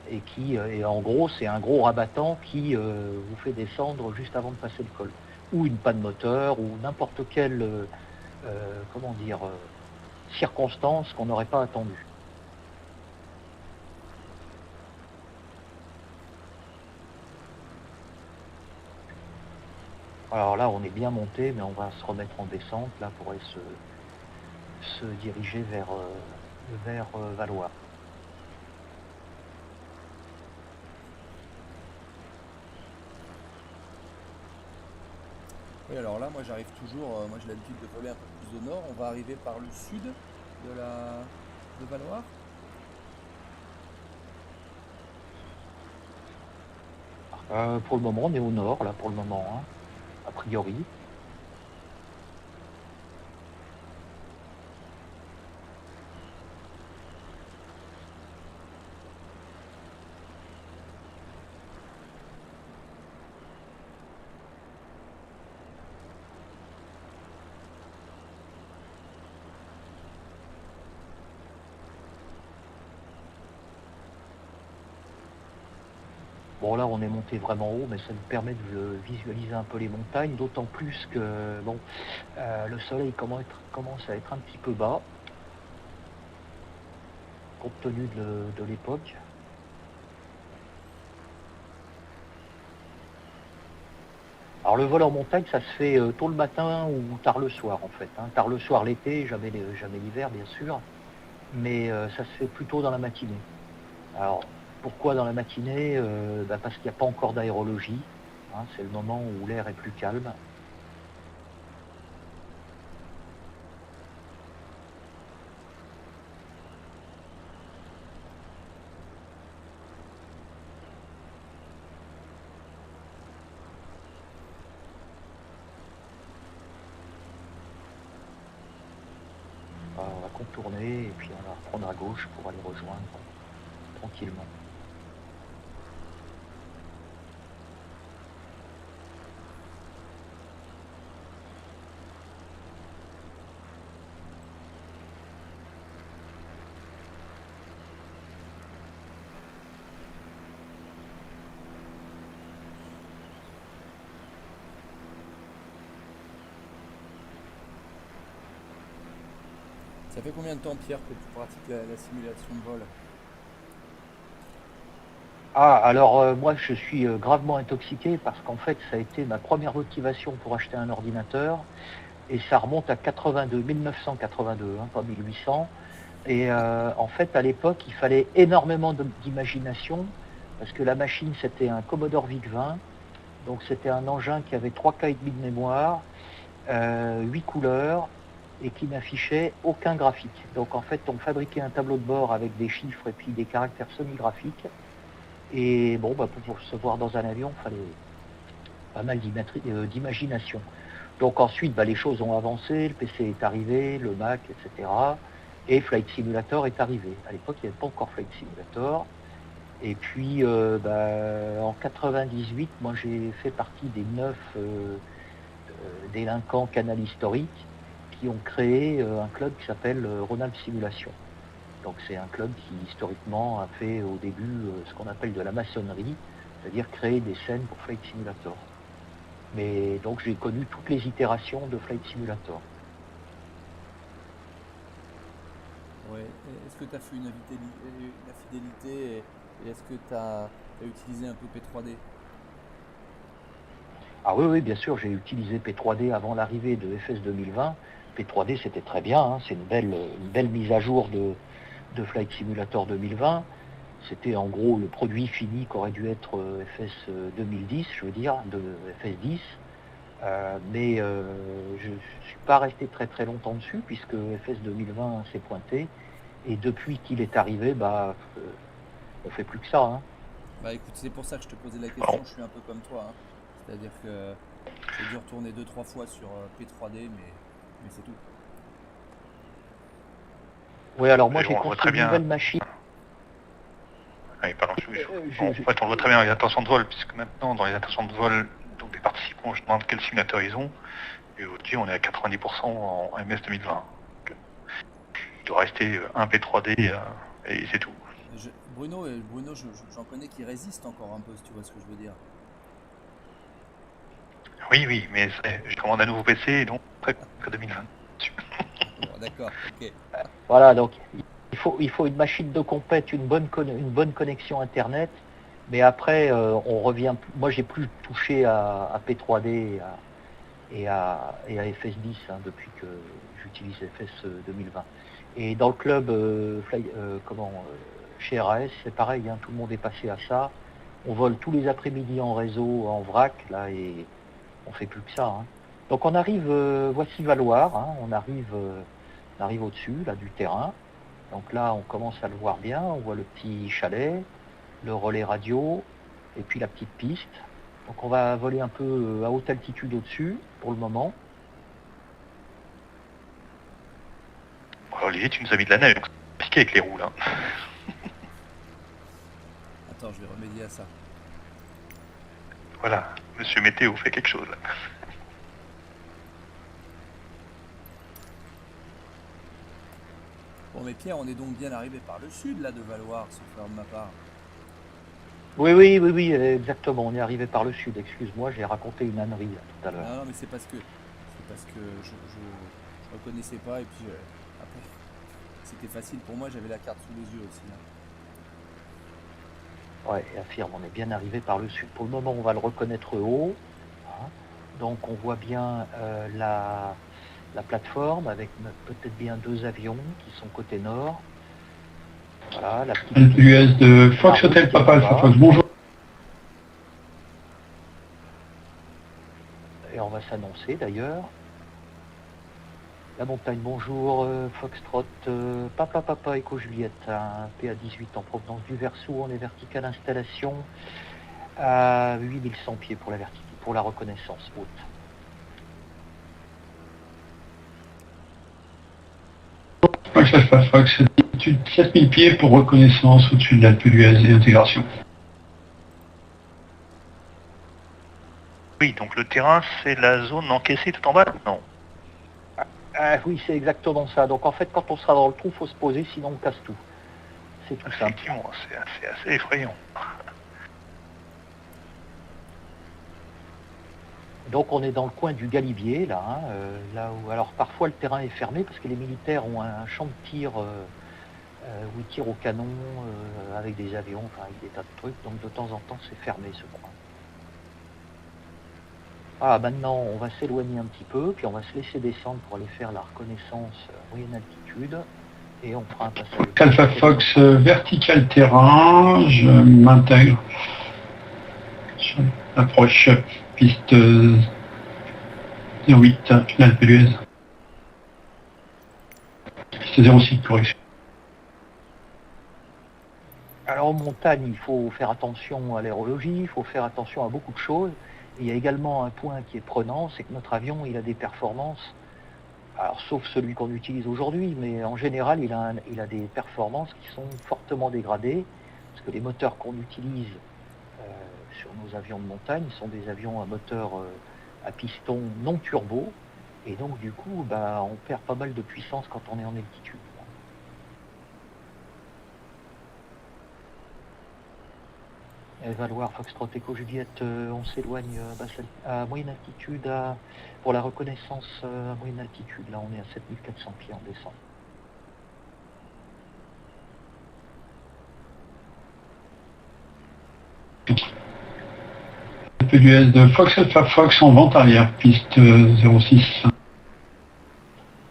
et en gros c'est un gros rabattant qui vous fait descendre juste avant de passer le col, ou une panne moteur, ou n'importe quelle circonstance qu'on n'aurait pas attendues. Alors là on est bien monté, mais on va se remettre en descente là pour aller se diriger vers Valois. Oui, alors là, moi j'arrive toujours, moi j'ai l'habitude de voler un peu plus au nord. On va arriver par le sud de Valoir. Pour le moment, on est au nord, là, pour le moment, a priori. Bon, là, on est monté vraiment haut, mais ça nous permet de visualiser un peu les montagnes, d'autant plus que bon, le soleil commence à être un petit peu bas, compte tenu de l'époque. Alors le vol en montagne, ça se fait tôt le matin ou tard le soir en fait. Hein. Tard le soir l'été, jamais l'hiver bien sûr, mais ça se fait plutôt dans la matinée. Alors pourquoi dans la matinée Parce qu'il n'y a pas encore d'aérologie. Hein, c'est le moment où l'air est plus calme. Alors, on va contourner et puis on va reprendre à gauche pour aller rejoindre tranquillement. Ça fait combien de temps, Pierre, que tu pratiques la simulation de vol? Ah, alors moi je suis gravement intoxiqué parce qu'en fait ça a été ma première motivation pour acheter un ordinateur et ça remonte à 1982, hein, pas 1800. Et en fait à l'époque il fallait énormément d'imagination parce que la machine c'était un Commodore VIC-20, donc c'était un engin qui avait 3K et demi de mémoire, 8 couleurs et qui n'affichait aucun graphique. Donc en fait on fabriquait un tableau de bord avec des chiffres et puis des caractères semi-graphiques. Et bon, pour se voir dans un avion, il fallait pas mal d'imagination. Donc ensuite, les choses ont avancé, le PC est arrivé, le Mac, etc. Et Flight Simulator est arrivé. À l'époque, il n'y avait pas encore Flight Simulator. Et puis, en 98, moi j'ai fait partie des 9 délinquants canal historiques qui ont créé un club qui s'appelle Ronald Simulation. Donc c'est un club qui historiquement a fait au début ce qu'on appelle de la maçonnerie, c'est-à-dire créer des scènes pour Flight Simulator. Mais donc j'ai connu toutes les itérations de Flight Simulator. Ouais. Est-ce que tu as fait la fidélité et est-ce que tu as utilisé un peu P3D? Ah oui, bien sûr, j'ai utilisé P3D avant l'arrivée de FS 2020. P3D c'était très bien, hein, c'est une belle mise à jour de Flight Simulator 2020. C'était en gros le produit fini qu'aurait dû être FS 2010, je veux dire, de FS 10. Mais je ne suis pas resté très très longtemps dessus puisque FS 2020 s'est pointé. Et depuis qu'il est arrivé, on fait plus que ça. Hein. Écoute, c'est pour ça que je te posais la question, je suis un peu comme toi. Hein. C'est-à-dire que j'ai dû retourner 2-3 fois sur P3D, mais c'est tout. Oui, alors moi j'ai construit une nouvelle machine. Oui, pardon, en fait, on voit très bien les intentions de vol, puisque maintenant, dans les intentions de vol, donc des participants, je demande quel simulateur ils ont, et aujourd'hui, on est à 90% en MS 2020. Donc, il doit rester un P3D, et c'est tout. Bruno, j'en connais qui résistent encore un peu, si tu vois ce que je veux dire. Oui, mais je commande un nouveau PC, et donc après 2020. Bon, d'accord, ok. Voilà, donc il faut une machine de compète, une bonne connexion internet, mais après on revient. Moi j'ai plus touché à P3D et à FS10 hein, depuis que j'utilise FS 2020. Et dans le club chez RAS, c'est pareil, hein, tout le monde est passé à ça. On vole tous les après-midi en réseau, en vrac, là, et on fait plus que ça. Hein. Donc on arrive, voici Valoir, hein, on arrive au-dessus là du terrain. Donc là on commence à le voir bien, on voit le petit chalet, le relais radio, et puis la petite piste. Donc on va voler un peu à haute altitude au-dessus pour le moment. Olivier, tu nous as mis de la neige, donc c'est compliqué avec les roues là. Attends, je vais remédier à ça. Voilà, monsieur Météo fait quelque chose là. Bon mais Pierre, on est donc bien arrivé par le sud là de Valoir, sauf faire de ma part. Oui, exactement. On est arrivé par le sud. Excuse-moi, j'ai raconté une ânerie là, tout à l'heure. Non, mais c'est parce que je reconnaissais pas et puis après c'était facile pour moi, j'avais la carte sous les yeux aussi, hein. Ouais, affirme, on est bien arrivé par le sud. Pour le moment, on va le reconnaître haut. Hein. Donc, on voit bien la plateforme avec peut-être bien 2 avions qui sont côté nord. Voilà, la petite US de Fox Hotel Papa Alpha Fox, bonjour. Et on va s'annoncer d'ailleurs. La montagne, bonjour, Foxtrot, Papa Echo Juliette, un PA18 en provenance du Versoux, on est vertical installation à 8100 pieds pour la reconnaissance haute. Fox Alpha Fox, altitude 7000 pieds pour reconnaissance au-dessus de l'Alpe d'Huez et intégration. Oui, donc le terrain, c'est la zone encaissée tout en bas? Non. Oui, c'est exactement ça. Donc en fait, quand on sera dans le trou, il faut se poser, sinon on casse tout. C'est tout simple. Effectivement, c'est assez effrayant. Donc on est dans le coin du Galibier, là, hein, là où alors parfois le terrain est fermé parce que les militaires ont un champ de tir où ils tirent au canon avec des avions, enfin avec des tas de trucs, donc de temps en temps c'est fermé ce coin. Ah, maintenant on va s'éloigner un petit peu, puis on va se laisser descendre pour aller faire la reconnaissance moyenne altitude, et on fera un passage. Alpha Fox, vertical terrain, je m'intègre sur l'approche piste 08, l'Alpe d'Huez. Piste 06, correction. Alors en montagne, il faut faire attention à l'aérologie, il faut faire attention à beaucoup de choses. Et il y a également un point qui est prenant, c'est que notre avion, il a des performances, alors sauf celui qu'on utilise aujourd'hui, mais en général, il a des performances qui sont fortement dégradées, parce que les moteurs qu'on utilise sur nos avions de montagne sont des avions à moteur à piston non turbo, et donc du coup, on perd pas mal de puissance quand on est en altitude. Valoir Foxtrot Echo Juliette, on s'éloigne à moyenne altitude pour la reconnaissance à moyenne altitude. Là, on est à 7400 pieds en descente. Alpe d'Huez de Fox Alpha Fox en vente arrière, piste 06.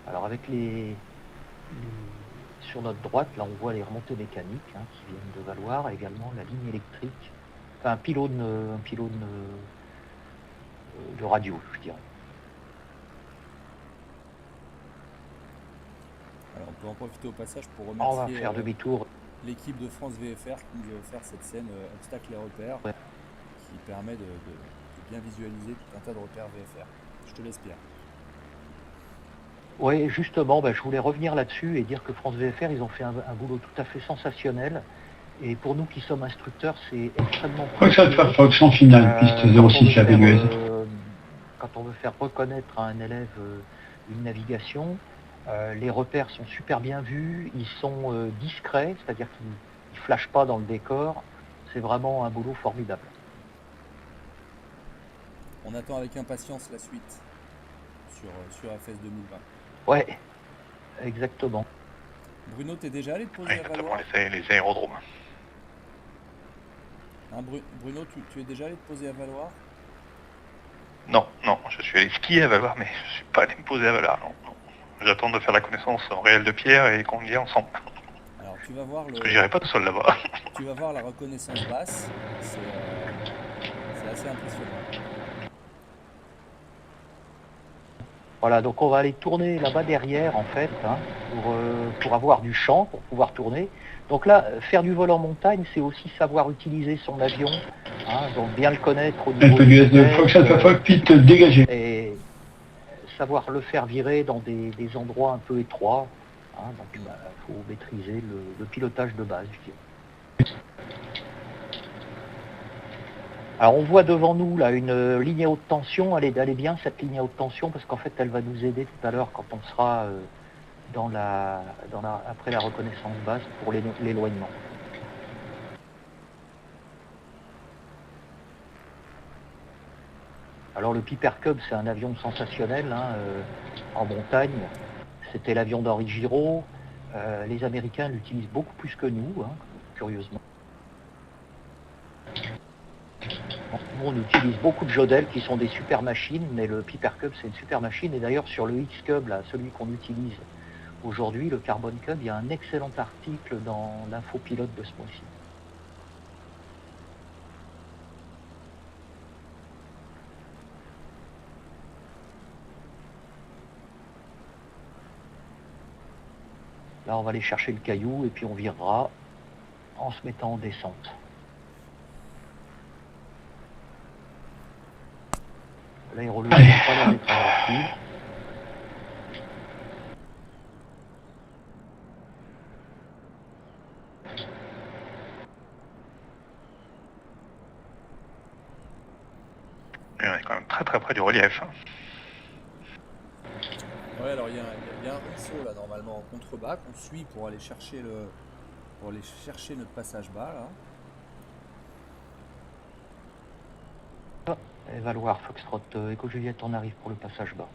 Alors avec sur notre droite, là on voit les remontées mécaniques qui viennent de Valoir, également la ligne électrique, enfin un pylône de radio, je dirais. Alors on peut en profiter au passage pour On va remercier faire demi-tour. l'équipe de France VFR qui nous a offert cette scène obstacles et repères, Ouais. qui permet de bien visualiser tout un tas de repères VFR. Je te laisse, Pierre. Oui, justement, je voulais revenir là-dessus et dire que France VFR, ils ont fait un boulot tout à fait sensationnel. Et pour nous qui sommes instructeurs, c'est extrêmement Fox Alpha Fox en finale, piste 06 à Béguez. Quand on veut faire reconnaître à un élève une navigation, les repères sont super bien vus, ils sont discrets, c'est-à-dire qu'ils ne flashent pas dans le décor. C'est vraiment un boulot formidable. On attend avec impatience la suite sur FS 2020. Ouais, exactement. Bruno, t'es déjà allé te poser Oui, à notamment Valoir les aérodromes. hein, Bruno, tu es déjà allé te poser à Valoir? Non, je suis allé skier à Valoir, mais je suis pas allé me poser à Valoir, non. J'attends de faire la connaissance en réel de Pierre et qu'on y est ensemble. Alors tu vas voir Parce que j'irai pas tout seul là-bas. tu vas voir la reconnaissance basse, c'est assez impressionnant. Voilà, donc on va aller tourner là-bas derrière en fait, pour avoir du champ, pour pouvoir tourner. Donc là, faire du vol en montagne, c'est aussi savoir utiliser son avion, donc bien le connaître au niveau Alpe d'Huez de Fox Alpha Fox, piste dégagée. et savoir le faire virer dans des endroits un peu étroits. Donc il faut maîtriser le pilotage de base, je dirais. Alors on voit devant nous là une ligne à haute tension, elle est bien cette ligne à haute tension parce qu'en fait elle va nous aider tout à l'heure quand on sera après la reconnaissance basse pour l'éloignement. Alors le Piper Cub, c'est un avion sensationnel en montagne. C'était l'avion d'Henri Giraud. Les Américains l'utilisent beaucoup plus que nous, curieusement. Nous, on utilise beaucoup de Jodel qui sont des super machines, mais le Piper Cub, c'est une super machine. Et d'ailleurs, sur le X-Cub, là, celui qu'on utilise aujourd'hui, le Carbon Cub, il y a un excellent article dans l'infopilote de ce mois-ci. Là, on va aller chercher le caillou et puis on virera en se mettant en descente. L'aérologie n'a pas l'air d'être agressive. Et on est quand même très très près du relief. Ouais, alors il y a un ruisseau là normalement en contrebas qu'on suit pour aller chercher notre passage bas là. Et Valoir, Foxtrot, Echo Juliette, on arrive pour le passage bas.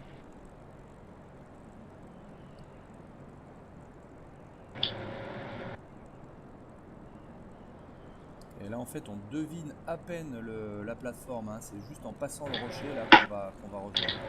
Et là en fait on devine à peine la plateforme, c'est juste en passant le rocher là qu'on va rejoindre.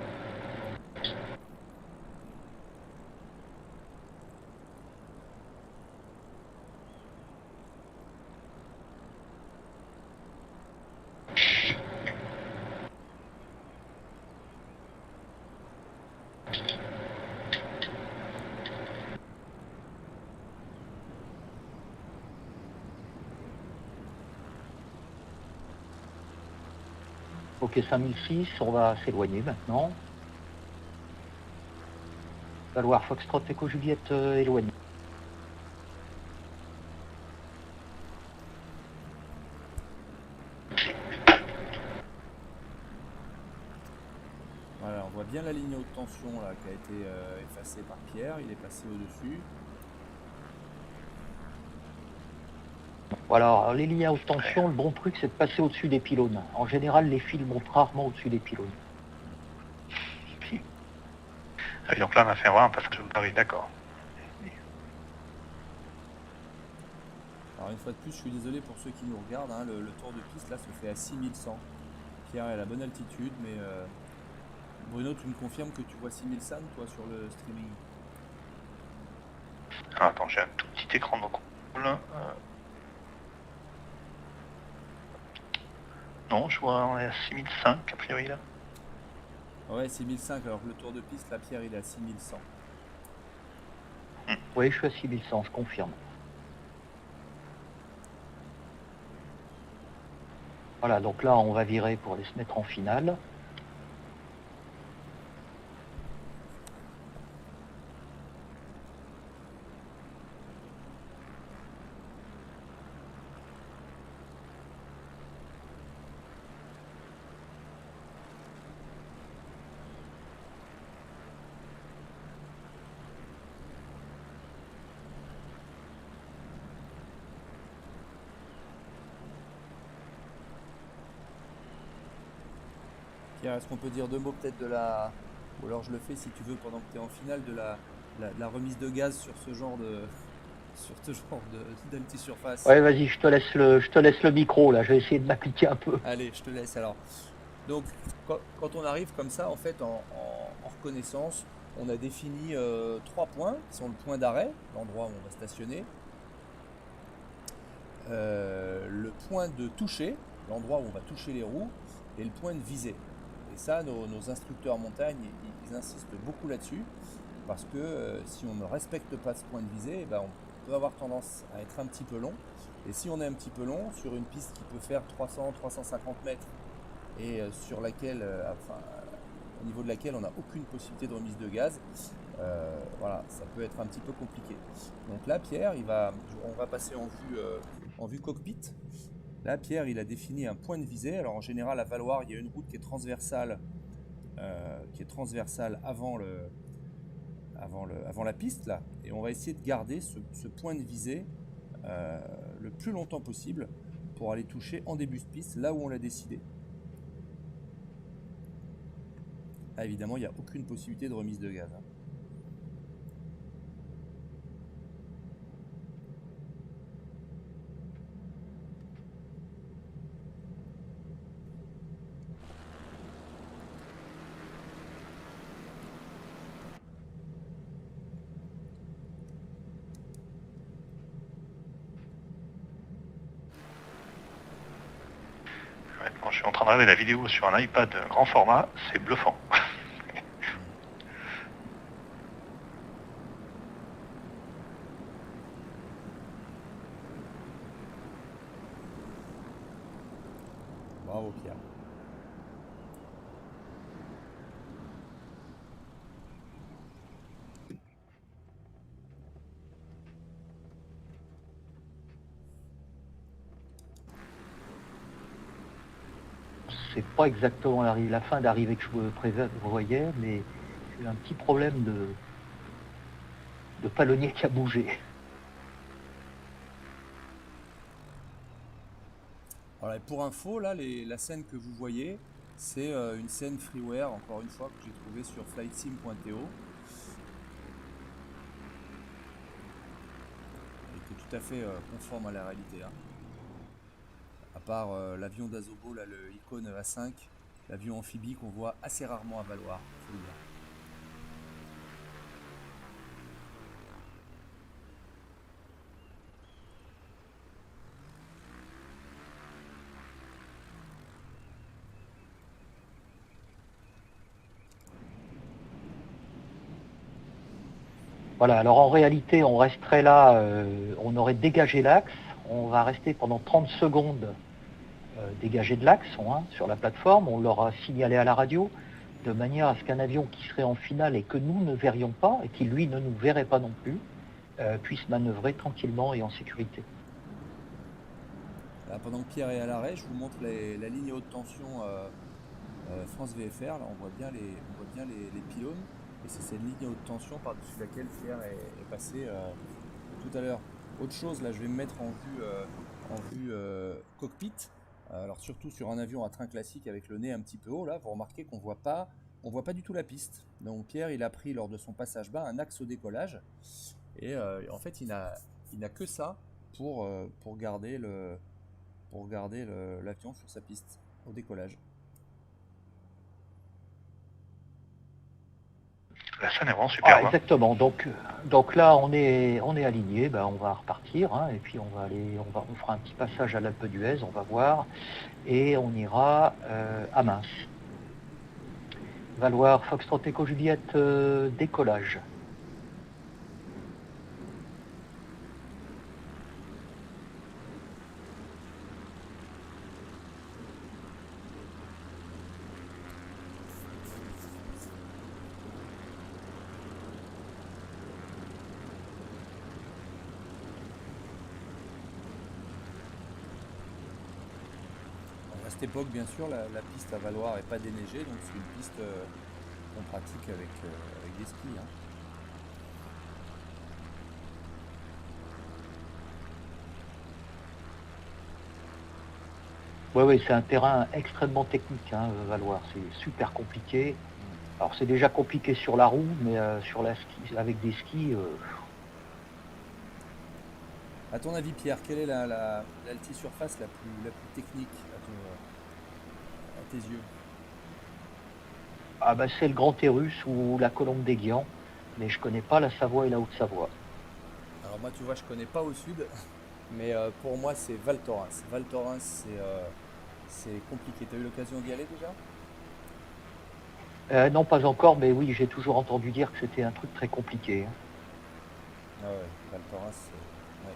Ok, 5006, on va s'éloigner maintenant. Valoir, Foxtrot, Echo Juliette, éloigné. Voilà, on voit bien la ligne haute tension là qui a été effacée par Pierre, il est passé au-dessus. Voilà, alors les lignes à haute tension, le bon truc c'est de passer au-dessus des pylônes. En général, les fils montent rarement au-dessus des pylônes. Et donc là, on a fait voir un passage de Paris, d'accord. Alors une fois de plus, je suis désolé pour ceux qui nous regardent, le tour de piste là se fait à 6100. Pierre est à la bonne altitude, mais Bruno, tu me confirmes que tu vois 6100 toi sur le streaming? Alors, attends, j'ai un tout petit écran de contrôle. Non, je vois, on est à 6005 a priori là. Ouais, 6005, alors que le tour de piste, là, Pierre, il est à 6100. Oui, je suis à 6100, je confirme. Voilà, donc là, on va virer pour aller se mettre en finale. Pierre, est-ce qu'on peut dire deux mots peut-être de la... Ou alors je le fais si tu veux pendant que tu es en finale, de la remise de gaz sur ce genre de... sur ce genre d'altisurface. Ouais, vas-y, je te laisse le micro, là, je vais essayer de m'appliquer un peu. Allez, je te laisse alors. Donc, quand on arrive comme ça, en fait, en reconnaissance, on a défini 3 points, qui sont le point d'arrêt, l'endroit où on va stationner, le point de toucher, l'endroit où on va toucher les roues, et le point de visée. Et ça, nos instructeurs montagne, ils insistent beaucoup là-dessus, parce que si on ne respecte pas ce point de visée, on peut avoir tendance à être un petit peu long. Et si on est un petit peu long, sur une piste qui peut faire 300-350 mètres, et sur laquelle, au niveau de laquelle on n'a aucune possibilité de remise de gaz, voilà, ça peut être un petit peu compliqué. Donc là, Pierre, on va passer en vue cockpit. Là, Pierre, il a défini un point de visée. Alors en général, à Valoir, il y a une route qui est transversale, avant la piste là, et on va essayer de garder ce point de visée le plus longtemps possible pour aller toucher en début de piste là où on l'a décidé. Là, évidemment, il n'y a aucune possibilité de remise de gaz. Hein. Quand je suis en train de regarder la vidéo sur un iPad grand format, c'est bluffant. Bravo Pierre. C'est pas exactement la fin d'arrivée que je prévoyais, mais j'ai eu un petit problème de palonnier qui a bougé. Alors, pour info, là, la scène que vous voyez, c'est une scène freeware, encore une fois, que j'ai trouvée sur flightsim.to. Et qui est tout à fait conforme à la réalité. Hein. À part l'avion d'Azobo, là, le Icon A5, l'avion amphibie qu'on voit assez rarement à Valoir, faut le dire. Voilà, alors en réalité, on resterait là, on aurait dégagé l'axe, on va rester pendant 30 secondes dégagé de l'axe sur la plateforme, on l'aura signalé à la radio, de manière à ce qu'un avion qui serait en finale et que nous ne verrions pas, et qui lui ne nous verrait pas non plus, puisse manœuvrer tranquillement et en sécurité. Là, pendant que Pierre est à l'arrêt, je vous montre la ligne haute tension France VFR. Là, on voit bien les pylônes. Et c'est cette ligne haute tension par-dessus laquelle Pierre est passé tout à l'heure. Autre chose, là, je vais me mettre en vue cockpit. Alors surtout sur un avion à train classique avec le nez un petit peu haut, là, vous remarquez qu'on voit pas du tout la piste. Donc Pierre, il a pris lors de son passage bas un axe au décollage. Et en fait, il n'a que ça pour garder l'avion sur sa piste au décollage. La scène est vraiment superbe. Exactement. Donc là, on est aligné. Ben, on va repartir et puis on fera un petit passage à l'Alpe d'Huez. On va voir et on ira à Mince. Valoir Foxtrot Echo Juliette décollage. À cette époque, bien sûr, la piste à Valoir n'est pas déneigée, donc c'est une piste qu'on pratique avec des skis. Hein. Oui, c'est un terrain extrêmement technique, Valoir. C'est super compliqué. Alors c'est déjà compliqué sur la roue, mais avec des skis. À ton avis, Pierre, quelle est l'altisurface la plus technique à tes yeux? Ah ben c'est le Grand Terrus ou la Colombe des Guians, mais je connais pas la Savoie et la Haute-Savoie. Alors moi, tu vois, je connais pas au sud, mais pour moi, c'est Val Thorens. Val Thorens, c'est compliqué. Tu as eu l'occasion d'y aller déjà? Non, pas encore, mais oui, j'ai toujours entendu dire que c'était un truc très compliqué. Ah ouais, Val Thorens, ouais.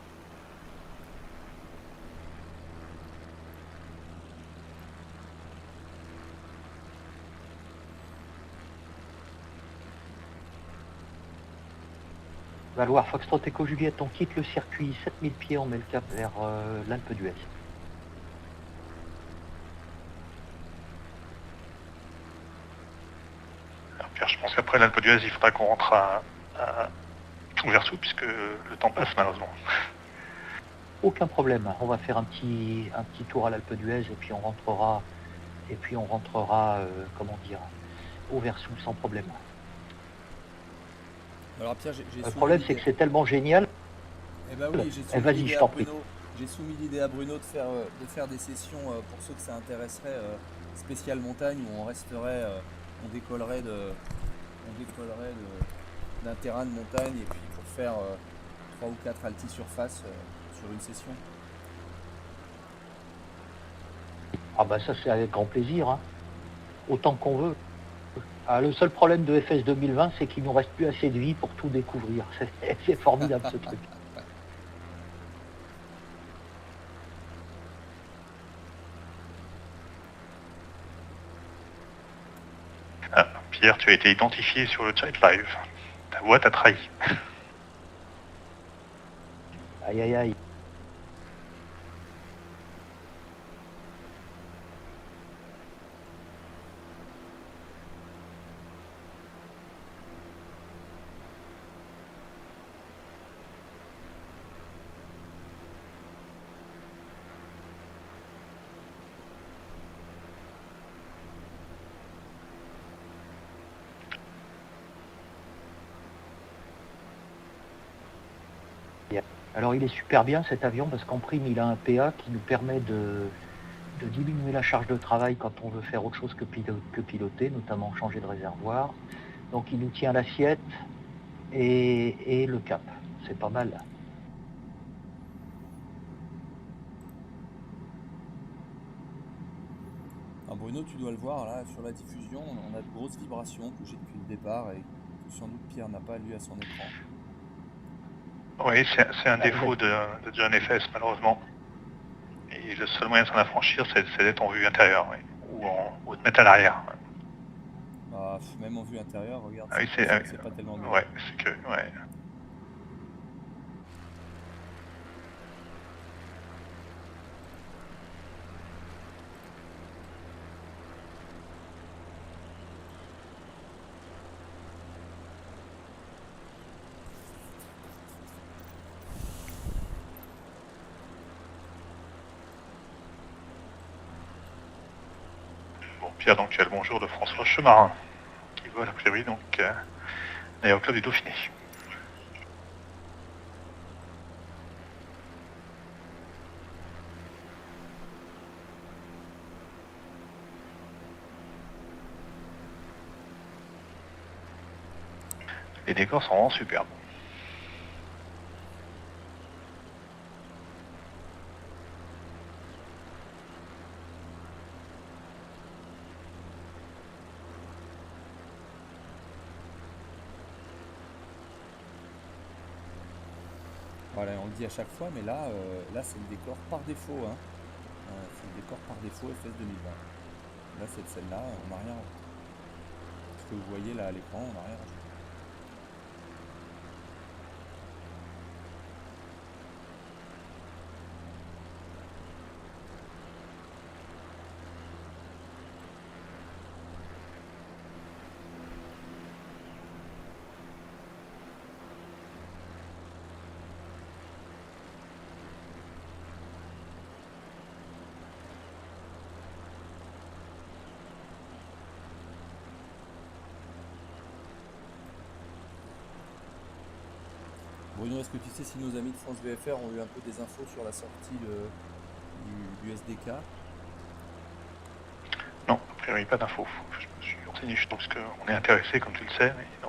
Valoir Foxtrot Echo Juliette, on quitte le circuit 7000 pieds, on met le cap vers l'Alpe d'Huez. Pierre, je pense qu'après l'Alpe d'Huez, il faudra qu'on rentre à Ouversou, puisque le temps passe malheureusement. Aucun problème, on va faire un petit tour à l'Alpe d'Huez et puis on rentrera, comment dire, au Versou sans problème. Alors Pierre, j'ai Le problème, c'est que c'est tellement génial. Eh ben oui, j'ai soumis vas-y, l'idée je à t'en prie. Bruno. J'ai soumis l'idée à Bruno de faire des sessions pour ceux que ça intéresserait, spécial montagne où on resterait, on décollerait d'un terrain de montagne et puis pour faire 3 ou 4 alti-surface sur une session. Ah bah ça, c'est avec grand plaisir, hein. Autant qu'on veut. Ah, le seul problème de FS 2020, c'est qu'il nous reste plus assez de vie pour tout découvrir. C'est formidable ce truc. Ah, Pierre, tu as été identifié sur le chat live. Ta voix t'a trahi. Aïe aïe aïe. Alors il est super bien cet avion parce qu'en prime il a un PA qui nous permet de diminuer la charge de travail quand on veut faire autre chose que piloter, notamment changer de réservoir. Donc il nous tient l'assiette et le cap. C'est pas mal. Alors Bruno, tu dois le voir là sur la diffusion, on a de grosses vibrations que j'ai depuis le départ et que sans doute Pierre n'a pas lu à son écran. Oui, c'est un défaut de John FS, malheureusement. Et le seul moyen de s'en affranchir, c'est d'être en vue intérieure, oui. ou de mettre à l'arrière. Bah, même en vue intérieure, regarde, Ah oui, c'est pas tellement bien. Ouais, c'est que... Ouais. Bon, Pierre, donc tu as le bonjour de François Chemarin, qui vole a priori donc l'aéroclub du Dauphiné. Les décors sont vraiment superbes. Voilà, on le dit à chaque fois, mais là, c'est le décor par défaut. Hein. C'est le décor par défaut FS 2020. Là, celle-là, on n'a rien. Ce que vous voyez là à l'écran, on n'a rien rajouté. Bruno, est-ce que tu sais si nos amis de France VFR ont eu un peu des infos sur la sortie du SDK? Non, a priori pas d'infos. Je me suis renseigné juste parce qu'on est intéressé, comme tu le sais, mais non.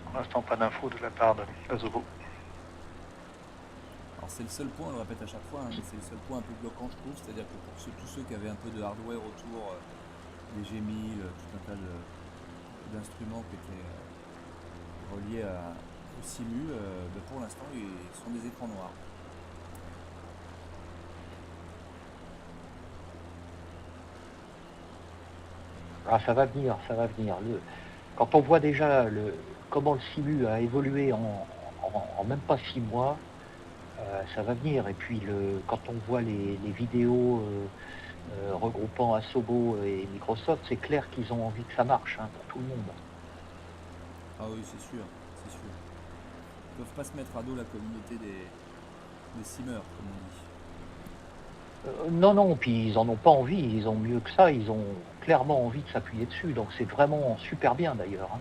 Pour l'instant, pas d'infos de la part de Azovo. Alors c'est le seul point, on le répète à chaque fois, hein, mais c'est le seul point un peu bloquant, je trouve. C'est-à-dire que pour tous ceux qui avaient un peu de hardware autour, des G1000, tout un tas d'instruments qui étaient reliés au simu, pour l'instant, ils sont des écrans noirs. Ah, ça va venir, ça va venir. Quand on voit déjà comment le simu a évolué en même pas 6 mois, ça va venir. Et puis quand on voit les vidéos regroupant Asobo et Microsoft, c'est clair qu'ils ont envie que ça marche, hein, pour tout le monde. Ah oui, c'est sûr, c'est sûr. Ils ne peuvent pas se mettre à dos la communauté des simmers, comme on dit. Non, non, puis ils en ont pas envie, ils ont mieux que ça, ils ont clairement envie de s'appuyer dessus, donc c'est vraiment super bien d'ailleurs, hein.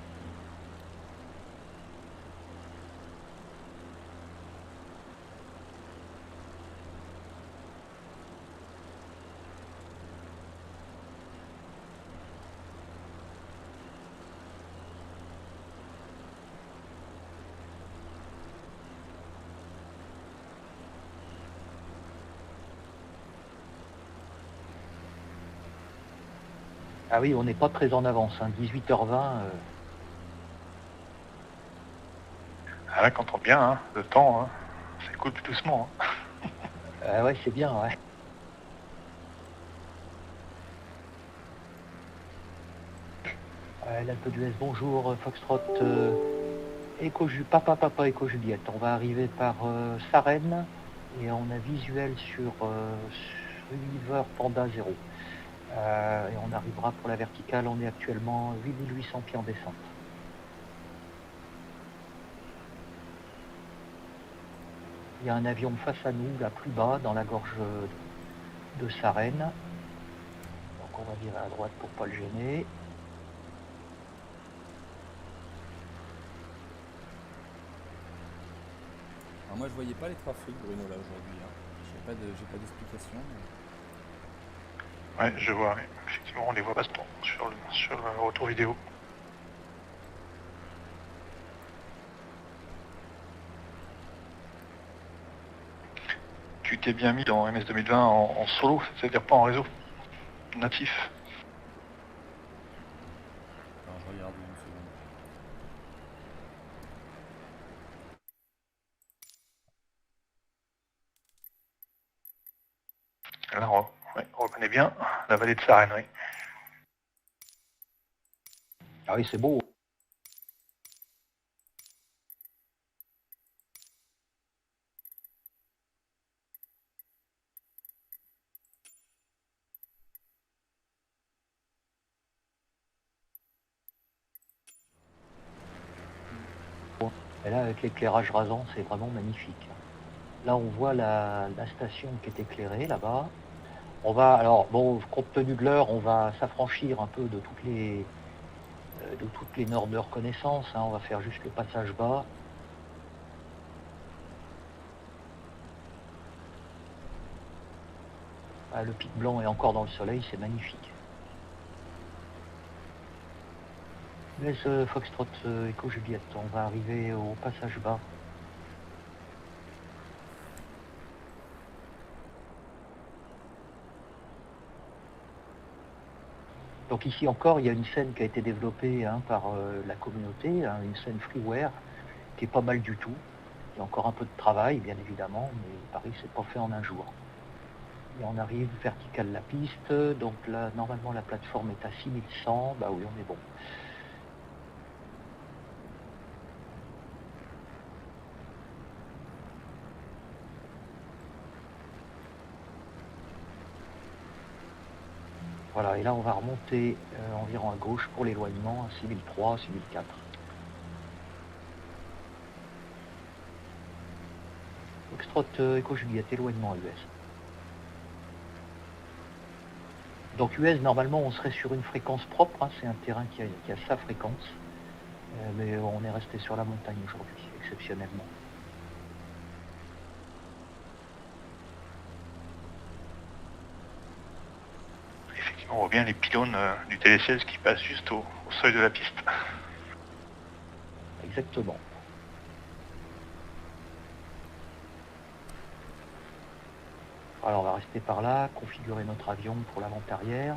Ah oui, on n'est pas très en avance, hein, 18h20. Ah là, quand on bien, hein, le temps, hein, ça coule plus doucement. Hein. Ouais, c'est bien, ouais. L'Alpe d'Huez, bonjour, Foxtrot, Papa Echo Juliette. On va arriver par Sarenne et on a visuel sur River Panda 0. Et on arrivera pour la verticale, on est actuellement 8800 pieds en descente. Il y a un avion face à nous, là plus bas, dans la gorge de Sarenne. Donc on va virer à droite pour pas le gêner. Alors moi je voyais pas les trois flics Bruno là aujourd'hui, hein. J'ai pas d'explication. Ouais, je vois, mais effectivement, on les voit pas sur le retour vidéo. Tu t'es bien mis dans MS 2020 en solo, c'est-à-dire pas en réseau natif. Alors je regarde une seconde. Là, on reconnaît bien la vallée de Sarenne, oui. Ah oui, c'est beau. Et là, avec l'éclairage rasant, c'est vraiment magnifique. Là, on voit la station qui est éclairée, là-bas. On va, alors, bon, compte tenu de l'heure, on va s'affranchir un peu de toutes les normes de reconnaissance, hein. On va faire juste le passage bas. Ah, le pic blanc est encore dans le soleil, c'est magnifique. Laisse Foxtrot Echo Juliette, on va arriver au passage bas. Donc ici encore, il y a une scène qui a été développée, hein, par la communauté, hein, une scène freeware qui est pas mal du tout. Il y a encore un peu de travail, bien évidemment, mais Paris, c'est pas fait en un jour. Et on arrive verticale la piste, donc là, normalement, la plateforme est à 6100, bah oui, on est bon. Voilà, et là, on va remonter environ à gauche pour l'éloignement, à 6003, 6004. Foxtrot Echo Juliette, éloignement à US. Donc US, normalement, on serait sur une fréquence propre, hein, c'est un terrain qui a sa fréquence, mais on est resté sur la montagne aujourd'hui, exceptionnellement. Effectivement, on voit bien les pylônes du télésiège qui passent juste au seuil de la piste. Exactement. Alors on va rester par là, configurer notre avion pour la vente arrière.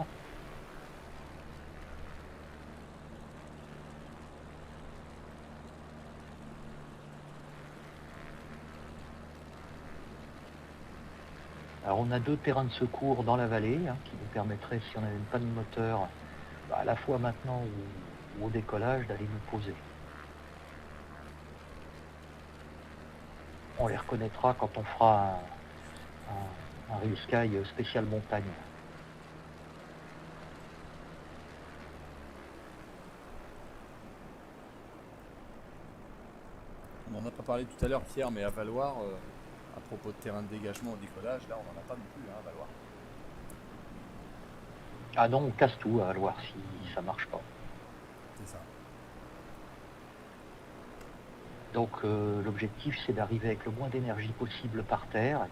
Alors on a deux terrains de secours dans la vallée, hein, qui nous permettraient, si on avait une panne de moteur, bah, à la fois maintenant ou au décollage, d'aller nous poser. On les reconnaîtra quand on fera un Real Sky spécial montagne. On n'en a pas parlé tout à l'heure, Pierre, mais à Valoir, propos de terrain de dégagement au décollage, là on n'en a pas non plus, hein, à Valoir. Ah non, on casse tout à Valoir si ça marche pas. C'est ça. Donc l'objectif c'est d'arriver avec le moins d'énergie possible par terre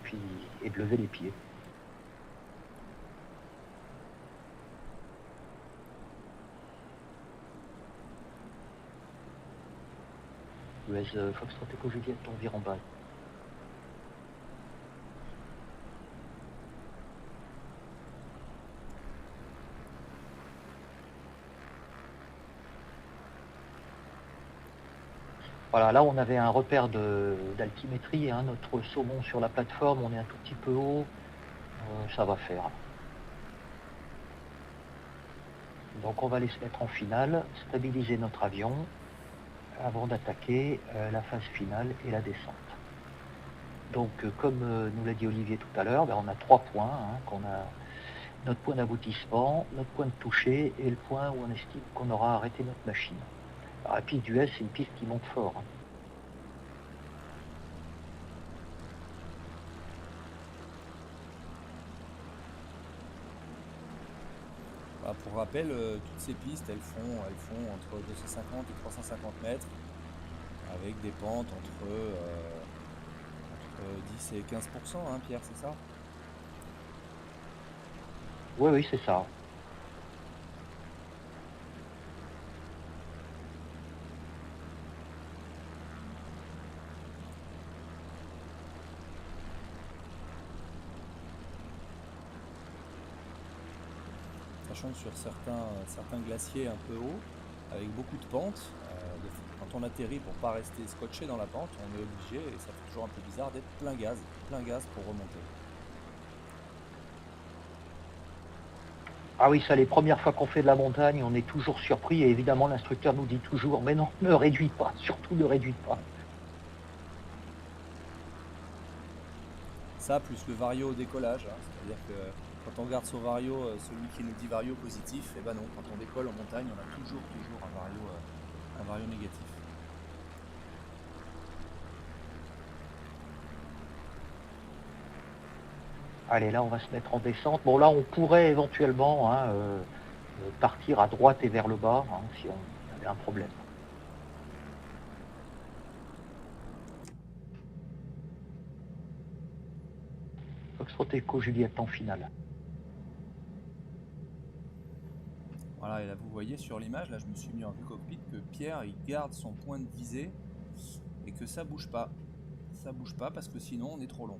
et de lever les pieds. US Foxtrot Echo Juliette, on vire en bas. Voilà, là on avait un repère d'altimétrie, hein, notre saumon sur la plateforme, on est un tout petit peu haut, ça va faire. Donc on va aller se mettre en finale, stabiliser notre avion avant d'attaquer la phase finale et la descente. Donc comme nous l'a dit Olivier tout à l'heure, on a 3 points, hein, qu'on a notre point d'aboutissement, notre point de toucher et le point où on estime qu'on aura arrêté notre machine. Alors, la piste du S, c'est une piste qui monte fort. Hein. Bah, pour rappel, toutes ces pistes, elles font entre 250 et 350 mètres, avec des pentes entre 10 et 15%, hein, Pierre, c'est ça? Oui, c'est ça. Sachant que sur certains glaciers un peu hauts, avec beaucoup de pentes, quand on atterrit pour pas rester scotché dans la pente, on est obligé, et ça fait toujours un peu bizarre, d'être plein gaz pour remonter. Ah oui, ça, les premières fois qu'on fait de la montagne, on est toujours surpris et évidemment l'instructeur nous dit toujours, mais non, ne réduis pas, surtout ne réduis pas. Ça, plus le vario au décollage, hein, c'est-à-dire que quand on garde son vario, celui qui nous dit vario positif, et ben non, quand on décolle en montagne, on a toujours un vario négatif. Allez, là, on va se mettre en descente. Bon, là, on pourrait éventuellement partir à droite et vers le bas, hein, si on avait un problème. Foxtrot Echo Juliette en finale. Voilà, et là vous voyez sur l'image, là je me suis mis en vue cockpit, que Pierre il garde son point de visée et que ça bouge pas. Ça bouge pas parce que sinon on est trop long.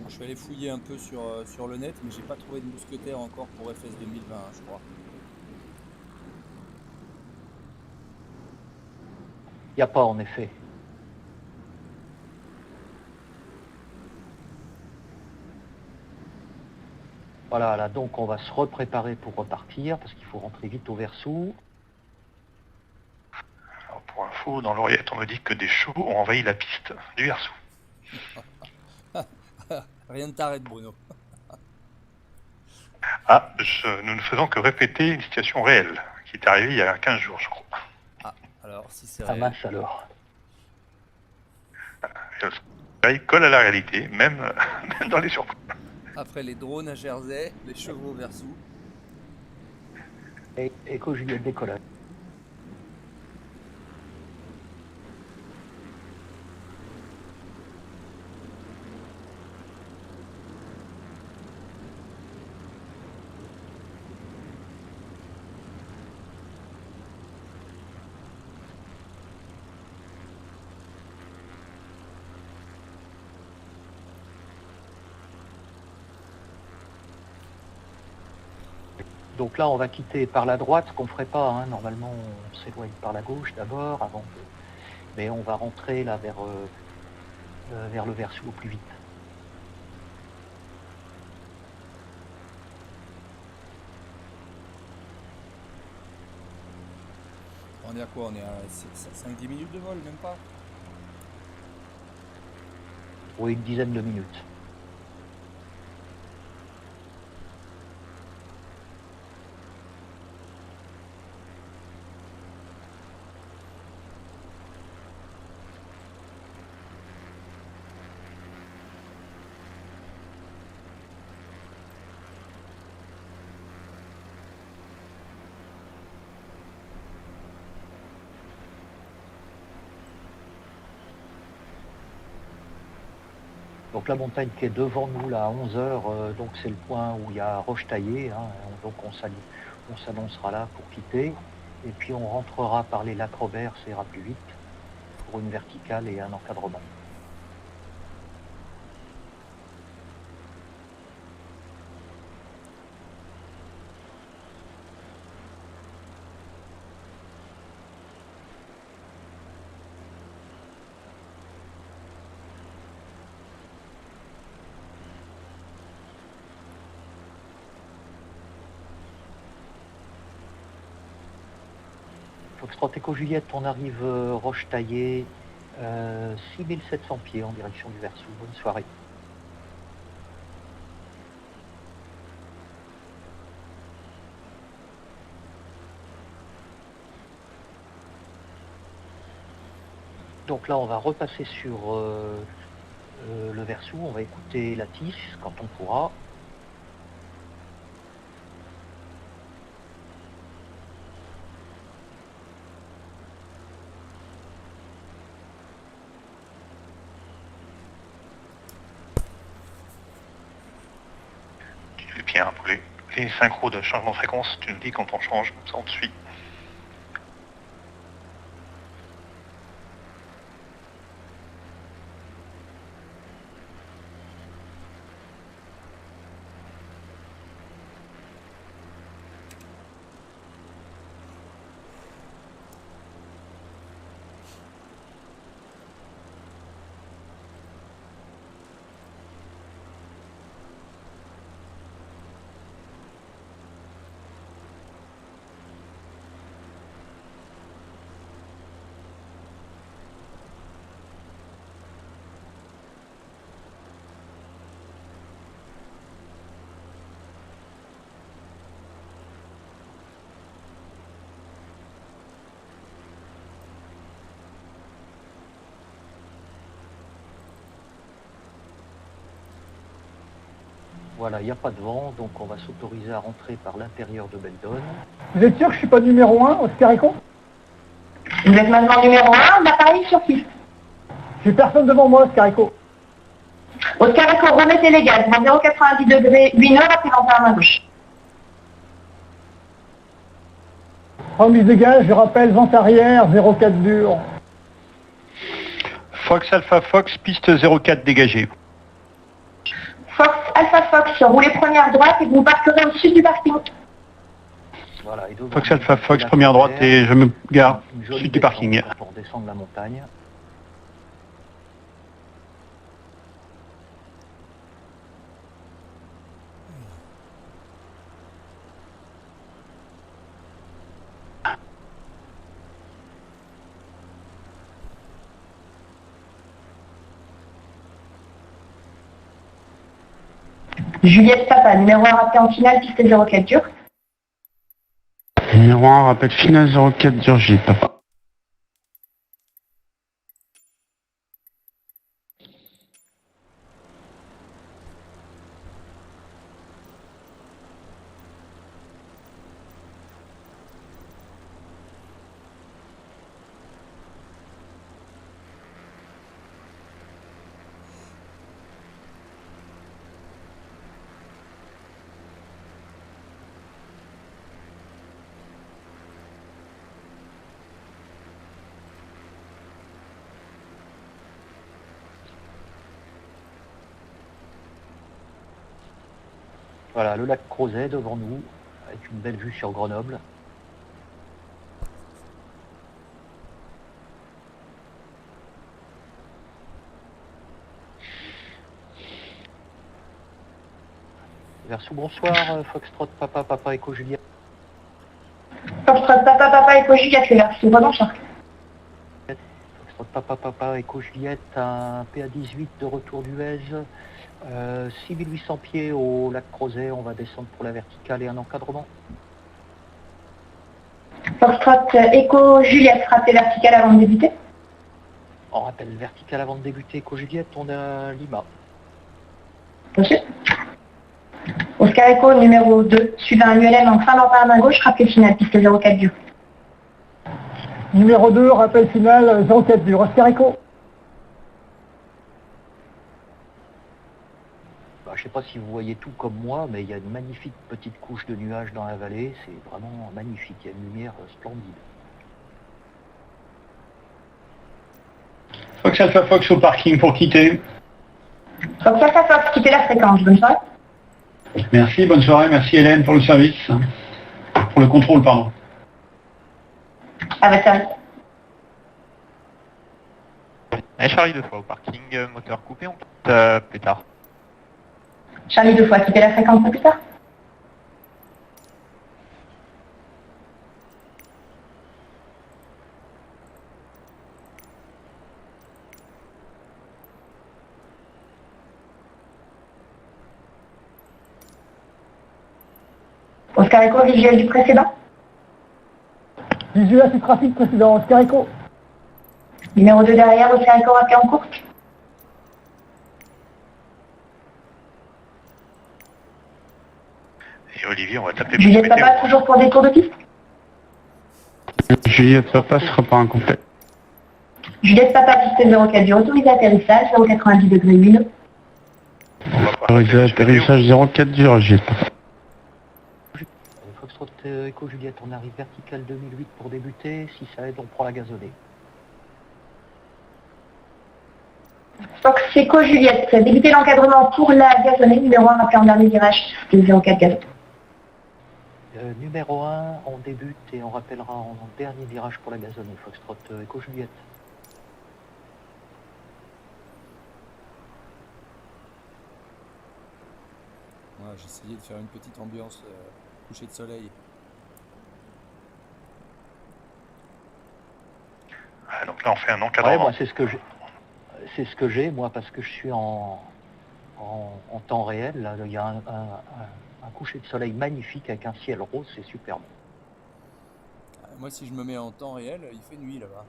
Donc, je vais aller fouiller un peu sur le net, mais j'ai pas trouvé de mousquetaire encore pour FS 2020, je crois. Il n'y a pas en effet. Voilà, là donc on va se repréparer pour repartir parce qu'il faut rentrer vite au Versou. Alors, pour info, dans l'oreillette, on me dit que des chevaux ont envahi la piste du Versou. Rien ne t'arrête, Bruno. Ah, nous ne faisons que répéter une situation réelle qui est arrivée il y a 15 jours, je crois. Ah, alors si c'est Ah réel. mince alors. Il colle à la réalité, même dans les surprises. Après les drones à Jersey, les chevaux au Versou. Et Echo Juliette décollage. Donc là, on va quitter par la droite, ce qu'on ne ferait pas. Hein. Normalement, on s'éloigne par la gauche d'abord, mais on va rentrer là vers le Versou au plus vite. On est à quoi? On est à 5-10 minutes de vol, même pas? Oui, une dizaine de minutes. Donc la montagne qui est devant nous là à 11 heures, donc c'est le point où il y a roche taillée, hein, donc on s'annoncera là pour quitter, et puis on rentrera par les lacs Robert, ça ira plus vite, pour une verticale et un encadrement. Foxtrot Echo Juliette, on arrive roche taillée, 6700 pieds en direction du Versou. Bonne soirée. Donc là, on va repasser sur le Versou, on va écouter la TIS quand on pourra. Bien, pour les synchros de changement de fréquence, tu nous dis quand on change, comme ça on te suit. Voilà, il n'y a pas de vent, donc on va s'autoriser à rentrer par l'intérieur de Beldon. Vous êtes sûr que je suis pas numéro 1, Oscar Echo? Vous êtes maintenant numéro 1, l'appareil sur piste. J'ai personne devant moi, Oscar Echo. Oscar Echo, remettez les gaz, 0,90 degrés, 8 nœuds, rapidement par la main gauche. Remise des gaz, je rappelle, vente arrière, 0,4 dur. Fox Alpha Fox, piste 04 dégagée. Fox, Alpha Fox, roulez première droite et vous partirez au sud du parking. Voilà, et devant Fox nous, Alpha Fox, la première droite Robert, et je me gare une jolie sud du parking. descente pour descendre la montagne. Juliette Papa, numéro 1 rappelé en finale, piste 04 dur. Numéro 1, rappel final 04 d'Urgie, papa. Voilà, le lac Crozet devant nous, avec une belle vue sur Grenoble. Verso, bonsoir, Foxtrot, Papa, Echo Juliette. Foxtrot, Papa, Echo Juliette, les versos, bonsoir. Foxtrot, Papa, Echo Juliette, un PA18 de retour d'Huez, 6800 pieds au lac Crozet, on va descendre pour la verticale et un encadrement. Foxtrot, Echo Juliette, rappelez verticale avant de débuter. On rappelle verticale avant de débuter, Echo Juliette, on a Lima. Monsieur. Oscar Echo numéro 2, suivant un ULM en fin d'empare main gauche, rappel final, piste 04 dur. Numéro 2, rappel final 04 dur. Oscar Echo. Je ne sais pas si vous voyez tout comme moi, mais il y a une magnifique petite couche de nuages dans la vallée, c'est vraiment magnifique, il y a une lumière splendide. Fox Alpha Fox au parking pour quitter. Fox Alpha Fox, quittez la fréquence, bonne soirée. Merci, bonne soirée, merci Hélène pour le service. Pour le contrôle, pardon. À votre service. Et Charlie 2 fois au parking, moteur coupé, on quitte plus tard. Charlie 2 fois, quittez la fréquence plus tard. Oscar Echo, visuel du précédent. Visuel du trafic précédent, Oscar Echo. Numéro 2 derrière, Oscar Echo, rappelé en course. Et Olivier, on va taper Juliette Papa, toujours pour des tours de piste. Juliette Papa sera pas incomplet. Juliette Papa, piste 04 dur, autorisé atterrissage, 0,90 degrés lumineux. Autorisé atterrissage 04 dur, Juliette Papa. Foxtrot, Echo Juliette, on arrive verticale 2008 pour débuter, si ça aide on prend la gazonnée. Fox Echo Juliette, débuter l'encadrement pour la gazonnée, numéro 1, rappelé en dernier virage, piste 04 gazon. Numéro 1, on débute et on rappellera en dernier virage pour la gazonnée, Foxtrot, Echo Juliette. Ouais, j'ai essayé de faire une petite ambiance coucher de soleil. Ah, donc là, on fait un Ouais, encadrement. moi c'est ce que j'ai, moi, parce que je suis en temps réel. Là, il y a un coucher de soleil magnifique avec un ciel rose, c'est superbe. Moi, si je me mets en temps réel, il fait nuit là-bas.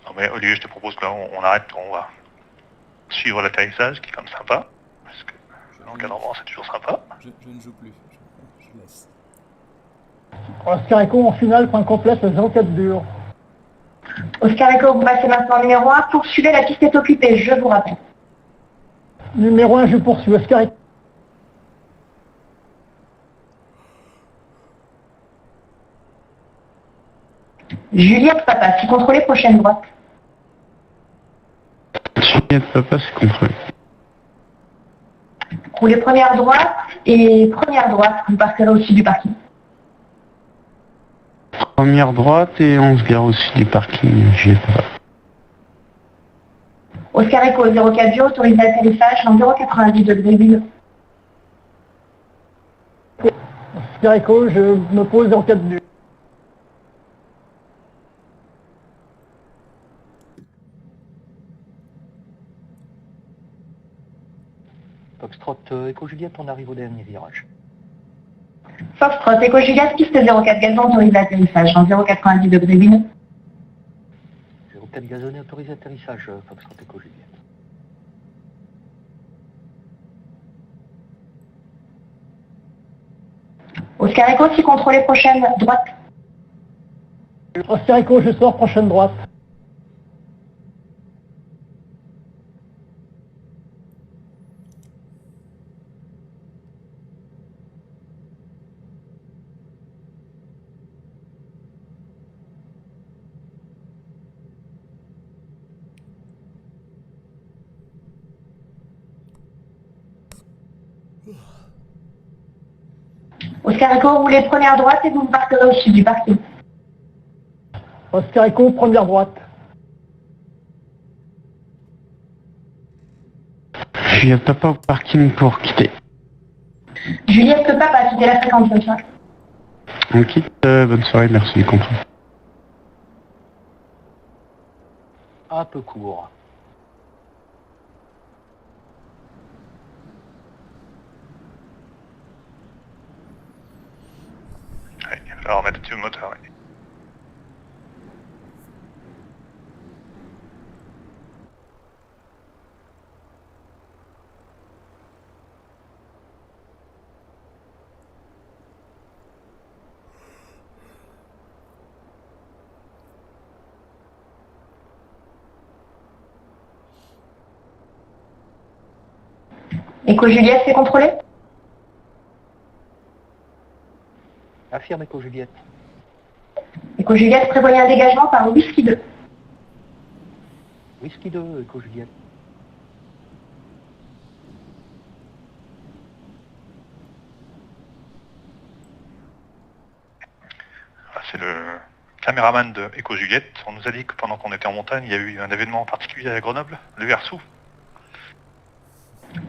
Non, mais Olivier, je te propose que là, on arrête, on va suivre l'atterrissage, qui est quand même sympa. Parce que l'encadrement, c'est toujours sympa. Je ne joue plus, je laisse. Oscar Echo en finale, point complète 04 dur. Oscar Echo, vous passez maintenant numéro 1, poursuivez, la piste est occupée, je vous rappelle. Numéro 1, je poursuis. Oscar Echo. Juliette Papa, si contrôlez, prochaine droite. Juliette Papa, c'est contrôlé. Roulez première droite et première droite, vous partirez au-dessus du parking. Première droite et on se gare aussi du parking, Juliette Papa. Oscar Echo 04 dur, autorisé atterrissage dans 0,90 degrés lumineux. Oscar Echo, je me pose 04 dur. Foxtrot, Echo Juliette, on arrive au dernier virage. Foxtrot, Echo Juliette, piste 04 gazon, autorisé atterrissage dans 0,90 degrés lumineux. 04 gazonné, autorisé atterrissage, Foxtrot, Echo Juliette. Oscar Echo, si contrôlez, prochaine droite. Oscar Echo, je sors, prochaine droite. Oscar Echo, vous les prenez à droite et vous partirez au sud du parking. Oscar Echo, première droite. Juliette Papa au parking pour quitter. Juliette Papa, quitter la fréquence, bonne soirée. On quitte, bonne soirée, merci du contrôle. Un peu court. Ouais, il va falloir remettre dessus le moteur. Ouais. Echo Juliette, c'est contrôlé? Affirme Echo Juliette. Echo Juliette, prévoyez un dégagement par Whisky 2. Whisky 2, Echo Juliette. Ah, c'est le caméraman de Echo Juliette. On nous a dit que pendant qu'on était en montagne, il y a eu un événement particulier à Grenoble, le Versou.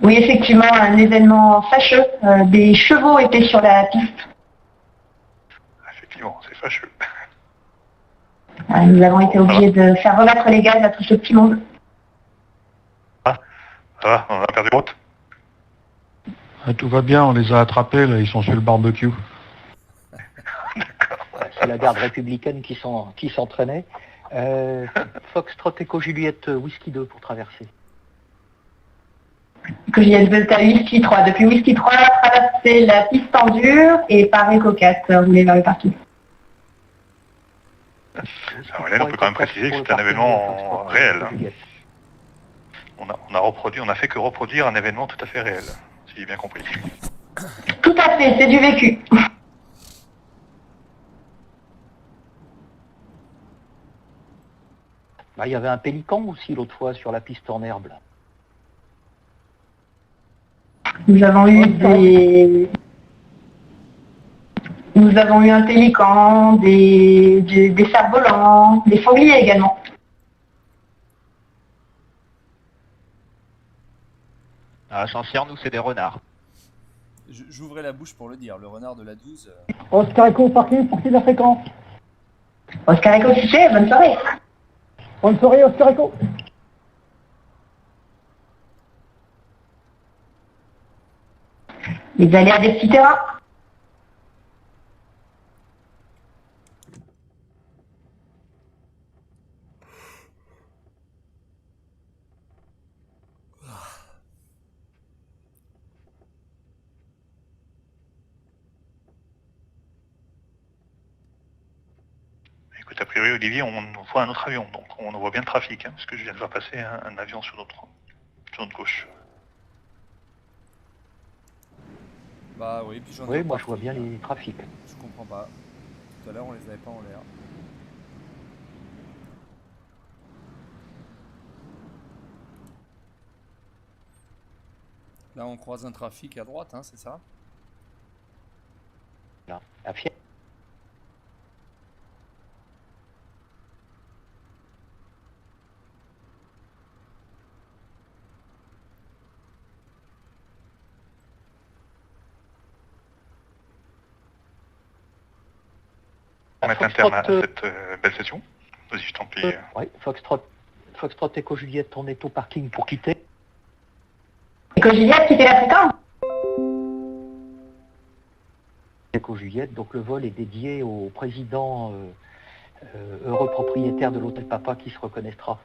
Oui, effectivement, un événement fâcheux. Des chevaux étaient sur la piste. Effectivement, c'est fâcheux. Nous avons été obligés de faire remettre les gaz à tout ce petit monde. Ah, ça va, on a perdu route. Ah, tout va bien, on les a attrapés, là, ils sont sur le barbecue. C'est la garde républicaine qui s'entraînait. Foxtrot Echo Juliette, Whisky 2 pour traverser. Que Juliette Delta Whisky 3. Depuis Whisky 3, traversez la piste en dur et par Echo 4, roulez vers le parking. Alors, Hélène, on peut quand même préciser que c'est un événement réel. On a fait que reproduire un événement tout à fait réel, si j'ai bien compris. Tout à fait, c'est du vécu. Bah, il y avait un pélican aussi l'autre fois sur la piste en herbe. Là. Nous avons eu un pélican, des cerfs-volants, des sangliers également. À la Chancière, nous, c'est des renards. J'ouvrais la bouche pour le dire, le renard de la 12. Oscar Echo, parking, sortie de la fréquence. Oscar Echo, c'est bonne soirée. Bonne soirée, Oscar Echo. Les aléas des petits terrains. Écoute, a priori, Olivier, on voit un autre avion, donc on voit bien le trafic, hein, parce que je viens de voir passer un avion sur notre gauche. Bah oui, puis j'en ai. Oui, moi je vois bien les trafics. Je comprends pas. Tout à l'heure, on les avait pas en l'air. Là, on croise un trafic à droite, hein, c'est ça? Là, à Fier. On met un terme à cette belle session. Vas-y, je t'en prie. Oui, Foxtrot Echo Juliette, on est au parking pour quitter. Echo Juliette, quittez la fréquence. Echo Juliette, donc le vol est dédié au président heureux propriétaire de l'hôtel Papa qui se reconnaîtra.